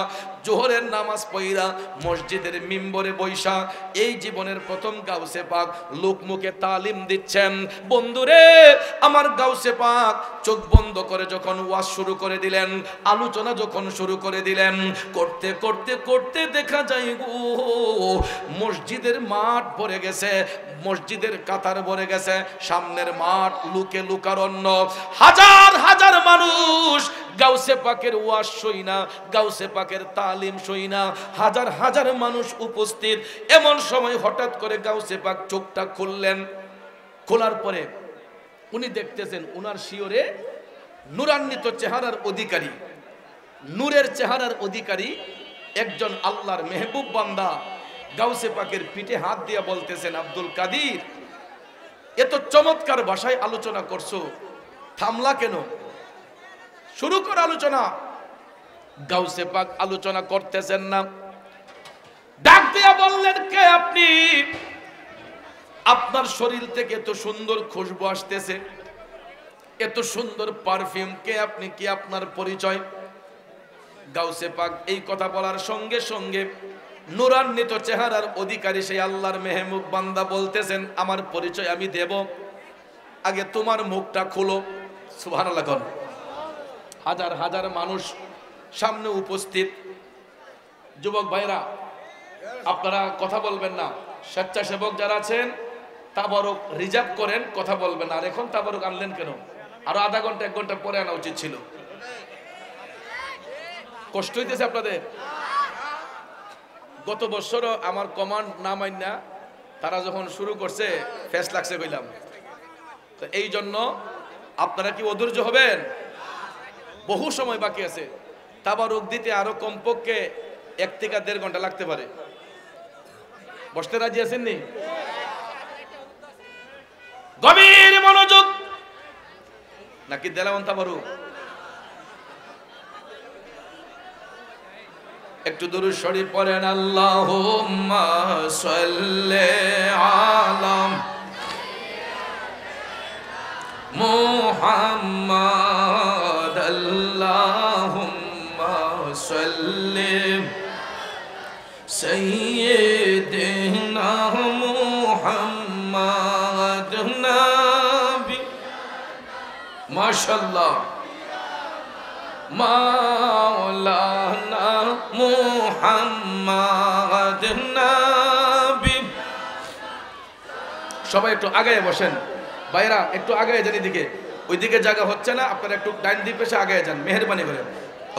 জোহরের নামাজ পড়া মসজিদের মিম্বরে বৈশা এই জীবনের প্রথম গাউসে পাক লোকমুখে তালিম দিচ্ছেন। বন্ধুরে আমার, গাউসে পাক চোখ বন্ধ করে যখন ওয়াজ শুরু করে দিলেন, আলোচনা যখন শুরু করে দিলেন, করতে করতে করতে দেখা যায় গো মসজিদের মাঠ ভরে গেছে, মসজিদের কাতার ভরে গেছে, সামনের মাঠ লুকে লুকারণ্য, হাজার হাজার মানুষ গাউসে পাকের ওয়াজ শুইনা, গাউসে পাকের তালিম শুইনা, হাজার হাজার মানুষ উপস্থিত। এমন সময় হঠাৎ করে গাউসে পাক চোখটা খুললেন, খোলার পরে উনি দেখতেছেন উনার শিয়রে নূরান্বিত চেহারার অধিকারী, নূরের চেহারার অধিকারী একজন আল্লাহর মেহবুব বান্দা গাউসে পাকের পিঠে হাত দিয়ে বলতেছেন, আব্দুল কাদির, এত চমৎকার ভাষায় আলোচনা করছো, থামলা কেন? শুরু কর আলোচনা। গাউসে পাক আলোচনা করতেছেন না, ডাক দিয়া বললেন, কে আপনি? আপনার শরীর থেকে এত সুন্দর খুশবু আসতেছে, এত সুন্দর পারফিউম, কে আপনি? কি আপনার পরিচয়? গাউসে পাক এই কথা বলার সঙ্গে সঙ্গে নূরান্বিত চেহারার অধিকারী সেই আল্লাহর মেহবুব বান্দা বলতেছেন, আমার পরিচয় আমি দেব, আগে তোমার মুখটা খুলো। সুবহানাল্লাহ। হাজার হাজার মানুষ সামনে উপস্থিত। যুবক ভাইরা, আপনারা কথা বলবেন না, স্বেচ্ছাসেবক যারা আছেন তাবারক রিজার্ভ করেন, কথা বলবেন। আর এখন তাবারক আনলেন কেন? আরো আধা ঘন্টা 1 ঘন্টা পরে আনা উচিত ছিল। কষ্ট হইতেছে আপনাদের? গত বছরও আমার কমান্ড না মাইনা তারা যখন শুরু করছে ফেস লাগছে কইলাম, তো এই জন্য আপনারা কি অধৈর্য হবেন? বহু সময় বাকি আছে, তাবারক দিতে আরো কমপক্ষে 1 থেকে 1.5 ঘন্টা লাগতে পারে। বসতে রাজি আছেন নি? গভীর মনোযোগ নাকি দেলাওয়ান তাবারক? একটু দুরূদ শরীফ পড়েন, আল্লাহুম্মা সাল্লি আলা মুহাম্মাদ, আল্লাহুম্মা সাল্লি সাইয়্যিদিনা মুহাম্মাদ নবী। মাশাআল্লাহ। মাওলানা মুহাম্মাদ নবী। সবাই একটু আগায় বসেন ভাইরা, একটু আগায় যান, এদিকে ওইদিকে জায়গা হচ্ছে না, আপনারা একটু ডাইন দিকে পেছে আগায় যান, মেহেরবানি করে।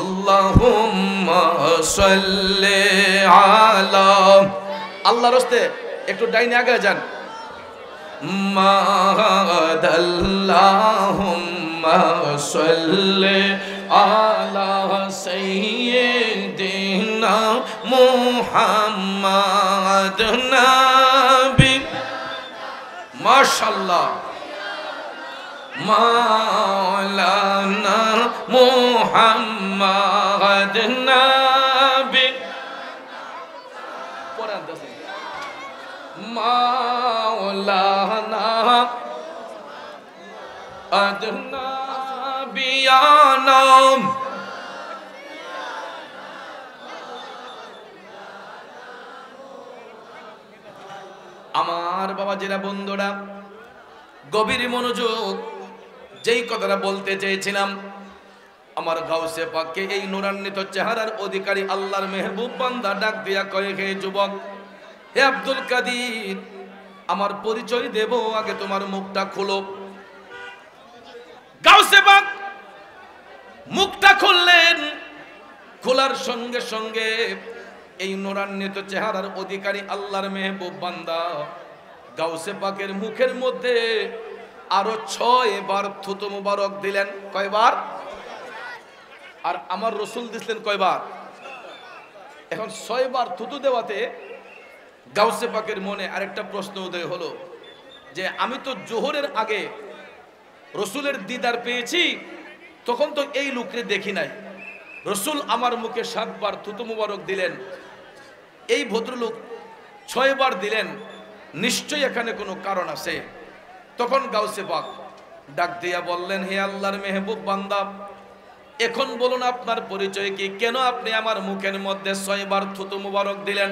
আল্লাহুম্মা সাল্লি আলা আল্লাহর রাস্তে একটু ডাইনে আগে যান। মাদাল্লাহুম্মা সাল্লি আলা সাইয়্যিদিনা মুহাম্মাদ নবী। মাশাআল্লাহ। মাওলানা মুহাম্মাদ নবী। পড়েন দোস্ত। মাওলানা আদনাবিয়ানা। আমার বাবাজিরা, বন্ধুরা, গভীর মনোযোগ। যেই কথাটা বলতে চেয়েছিলাম, আমার গাউসে পাককে এই নূরান্বিত চেহারার অধিকারী আল্লাহর মেহবুব বান্দা ডাক দিয়া কয়ে, হে যুবক, হে আব্দুল কাদির, আমার পরিচয় দেব, আগে তোমার মুখটা খুলো। গাউসে পাক মুখটা খুললেন। খোলার সঙ্গে সঙ্গে এই নূরান্বিত চেহারার অধিকারী আল্লাহর মেহবুব বান্দা গাউসে পাকের মুখের মধ্যে আরো 6 বার থুতু মুবারক দিলেন। কয়বার? আর আমার রসুল দিলেন কয়বার? এখন 6 বার থুতু দেওয়াতে গাউসে পাকের মনে আরেকটা প্রশ্ন উদয় হলো যে আমি তো জোহরের আগে রসুলের দিদার পেয়েছি, তখন তো এই লোককে দেখি নাই। রসুল আমার মুখে 7 বার থুতু মুবারক দিলেন, এই ভদ্রলোক 6 বার দিলেন, নিশ্চয়ই এখানে কোনো কারণ আছে। তখন গাউসে পাক ডাক দিয়া বললেন, হে আল্লাহর মেহবুব বান্দা, এখন বলুন আপনার পরিচয় কি? কেন আপনি আমার মুখের মধ্যে 6 বার থুতু মুবারক দিলেন?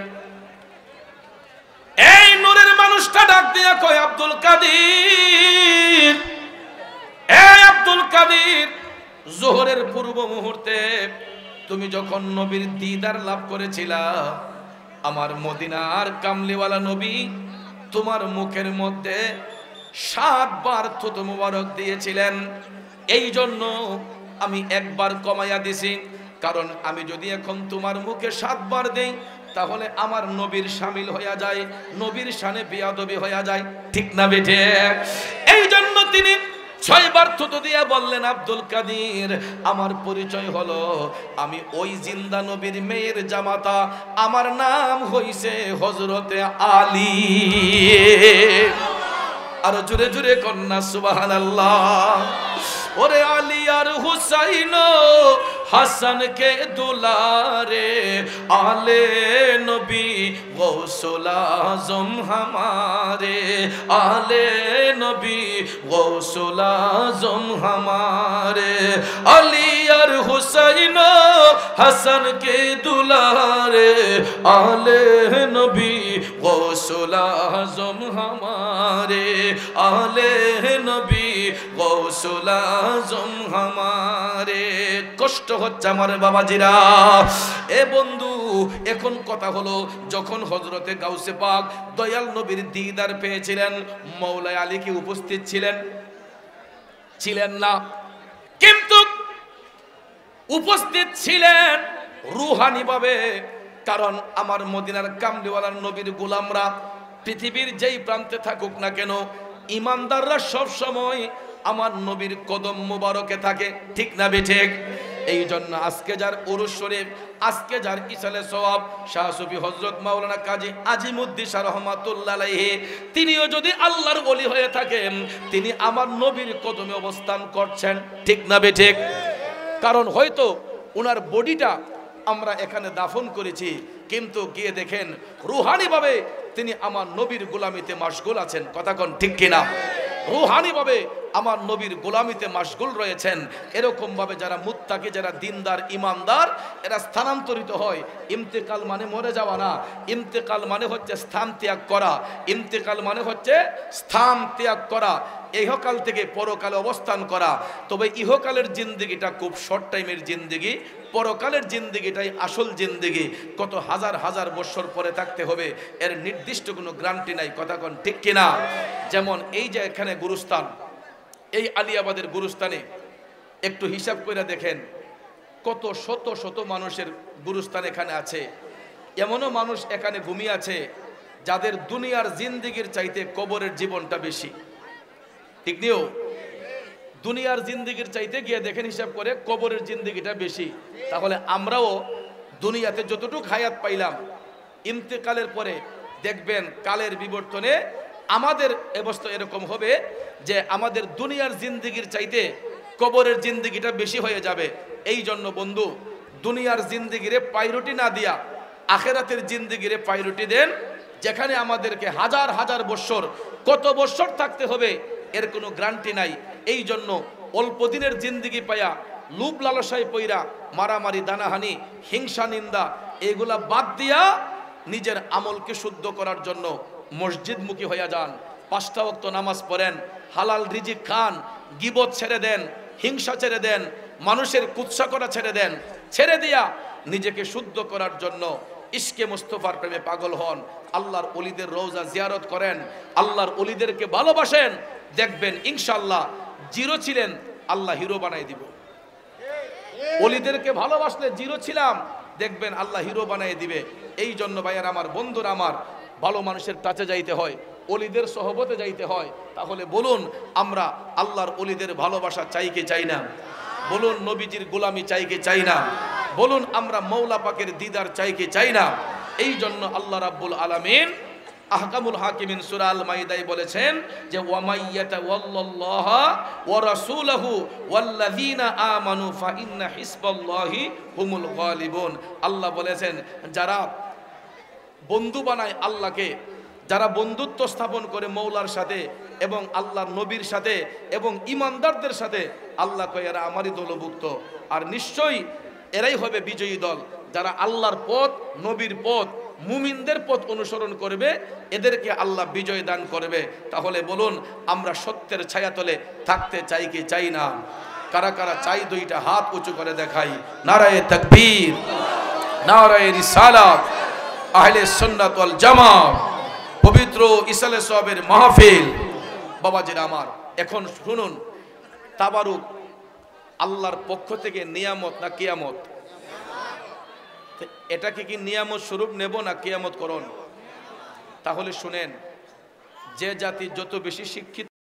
এই নূরের মানুষটা ডাক দিয়া কয়, আব্দুল কাদির, এই আব্দুল কাদির, যোহরের পূর্ব মুহূর্তে তুমি যখন নবীর দিদার লাভ করেছিলা, আমার মদিনার কামলিওয়ালা নবী তোমার মুখের মধ্যে 7 বার থুতু মুবারক দিয়েছিলেন। এই জন্য আমি 1 বার কমাইয়া দিছি, কারণ আমি যদি এখন তোমার মুখে 7 বার দেই তাহলে আমার নবীর শামিল হইয়া যায়, নবীর শানে বেয়াদবি হইয়া যায়। ঠিক না বেঠে? এই জন্য তিনি 6 বার থুতু দিয়া বললেন, আব্দুল কাদির, আমার পরিচয় হলো আমি ওই জিন্দা নবীর মেয়ের জামাতা, আমার নাম হইছে হযরতে আলী। আর জোরে জোরে কন্যা সুবহানাল্লাহ। ওরে আলী আর হুসাইন হাসান কে দুলারে, আলে নবী গৌসুল আজম हमारे, आले नबी गौसुल आजम हमारे, अली और हुसैन हसन के दुलारे, आले नबी गौसुल आजम हमारे, आले नबी गौसुल आजम हमारे। কষ্ট হচ্ছে আমার বাবাজিরা। এ বন্ধু, এখন কথা হলো, যখন হযরতে গাউসে পাক দয়াল নবীর দিদার পেয়েছিলেন, মওলা আলী কি উপস্থিত ছিলেন? ছিলেন না, কিন্তু উপস্থিত ছিলেন রূহানি ভাবে। কারণ আমার মদিনার কামলিওয়ালার নবীর গোলামরা পৃথিবীর যেই প্রান্তে থাকুক না কেন, ইমানদাররা সব সময় আমার নবীর কদম মুবারকে থাকে। ঠিক না বেঠিক? এই জন্য আজকে যার উরুস শরীফ, আজকে যার ইসালে সওয়াব, শাহ সুফি হযরত মাওলানা কাজী আজিমউদ্দিন শাহ রহমাতুল্লাহ আলাইহি, তিনিও যদি আল্লাহর ওলি হয়ে থাকেন, তিনি আমার নবীর কদমে অবস্থান করছেন। ঠিক না বেঠিক? কারণ হয়তো ওনার বডিটা আমরা এখানে দাফন করেছি, কিন্তু গিয়ে দেখেন রূহানি ভাবে তিনি আমার নবীর গোলামিতে মাশগুল আছেন। কথা কোন ঠিক কিনা? রূহানি ভাবে আমার নবীর গোলামিতে মাশগুল রয়েছেন। এরকম ভাবে যারা মুত্তাকি, যারা দিনদার, ইমানদার, এরা স্থানান্তরিত হয়। ইন্তেকাল মানে মরে যাওয়া না, ইন্তেকাল মানে হচ্ছে স্থান ত্যাগ করা, ইন্তেকাল মানে হচ্ছে স্থান ত্যাগ করা, ইহকাল থেকে পরকালে অবস্থান করা। তবে ইহকালের জিন্দেগিটা খুব শর্ট টাইমের জিন্দেগি, পরকালের জিন্দেগিটাই আসল জিন্দেগি। কত হাজার হাজার বছর পরে থাকতে হবে, এর নির্দিষ্ট কোনো গ্যারান্টি নাই। কথা কোন ঠিক কিনা? যেমন এই যে এখানে গুরুস্থান, এই আলিয়াবাদের গুরুস্থানে একটু হিসাব করে দেখেন কত শত শত মানুষের গুরুস্থান এখানে আছে। এমনও মানুষ এখানে ঘুমিয়ে আছে যাদের দুনিয়ার জিন্দেগির চাইতে কবরের জীবনটা বেশি। ঠিক নিও, দুনিয়ার জিন্দেগির চাইতে গিয়ে দেখেন হিসাব করে কবরের জিন্দেগিটা বেশি। তাহলে আমরাও দুনিয়াতে যতটুকু হায়াত পাইলাম, ইন্তেকালের পরে দেখবেন কালের বিবর্তনে আমাদের অবস্থা এরকম হবে যে আমাদের দুনিয়ার জিন্দেগির চাইতে কবরের জিন্দেগিটা বেশি হয়ে যাবে। এই জন্য বন্ধু, দুনিয়ার জিন্দেগিরে প্রায়োরিটি না দিয়া আখেরাতের জিন্দেগিরে প্রায়োরিটি দেন, যেখানে আমাদেরকে হাজার হাজার বৎসর, কত বৎসর থাকতে হবে এর কোনো গ্যারান্টি নাই। এই জন্য অল্প দিনের জিন্দেগি পায়া লুপ লালসায় পইরা মারামারি, দানাহানি, হিংসা, নিন্দা এগুলা বাদ দিয়া নিজের আমলকে শুদ্ধ করার জন্য মসজিদমুখী হইয়া যান, 5টা ওয়াক্ত নামাজ পড়েন, হালাল রিজিক খান, গীবত ছেড়ে দেন, হিংসা ছেড়ে দেন, মানুষের কুৎসা করা ছেড়ে দেন, ছেড়ে দিয়া নিজেকে শুদ্ধ করার জন্য ইশকে মুস্তফার প্রেমে পাগল হন, আল্লাহর ওলিদের রওজা জিয়ারত করেন, আল্লাহর ওলিদেরকে ভালোবাসেন। দেখবেন ইনশাআল্লাহ জিরো ছিলেন, আল্লাহ হিরো বানাই দিব। ওলিদেরকে ভালোবাসলে জিরো ছিলাম, দেখবেন আল্লাহ হিরো বানাই দিবে। এই জন্য ভাইয়ার আমার, বন্ধুরা আমার, ভালো মানুষের টাচে যাইতে হয়, ওলিদের সহবতে যাইতে হয়। তাহলে বলুন, আমরা আল্লাহর ওলিদের ভালোবাসা চাই কি চাই না? বলুন, নবীজির গোলামি চাই কি চাই না? বলুন, আমরা মৌলা পাকের দিদার চাই কি চাই না? এই জন্য আল্লাহ রাব্বুল আলামিন আহকামুল হাকিমিন সূরা আল মাইদায় বলেছেন যে ওয়ামাইয়াতা ওয়াল্লাল্লাহ ওয়া রাসূলুহু ওয়াল্লাযীনা আমানু ফা ইন্না হিসবাল্লাহি হুমুল গালিবুন। আল্লাহ বলেছেন, যারা বন্ধু বানায় আল্লাহকে, যারা বন্ধুত্ব স্থাপন করে মৌলার সাথে এবং আল্লাহর নবীর সাথে এবং ইমানদারদের সাথে, আল্লাহ কয় এরা আমারই দলভুক্ত। আর নিশ্চয়ই এরাই হবে বিজয়ী দল, যারা আল্লাহর পথ, নবীর পথ, মুমিনদের পথ অনুসরণ করবে, এদেরকে আল্লাহ বিজয় দান করবে। তাহলে বলুন, আমরা সত্যের ছায়াতলে থাকতে চাই কি চাই না? কারা কারা চাই? 2টা হাত উঁচু করে দেখাই। নারায়ে তাকবীর, নারায়ে রিসালাত, আহলে সুন্নাত ওয়াল জামাত, পবিত্র ইসালে সওয়াবের মাহফিল। বাবাজিরা আমার, এখন শুনুন, তাবারুক আল্লাহর পক্ষ থেকে নিয়ামত না কিয়ামত? এটাকে কি নিয়ামত স্বরূপ নেব না কিয়ামত করণ? তাহলে শুনেন, যে জাতি যত বেশি শিক্ষিত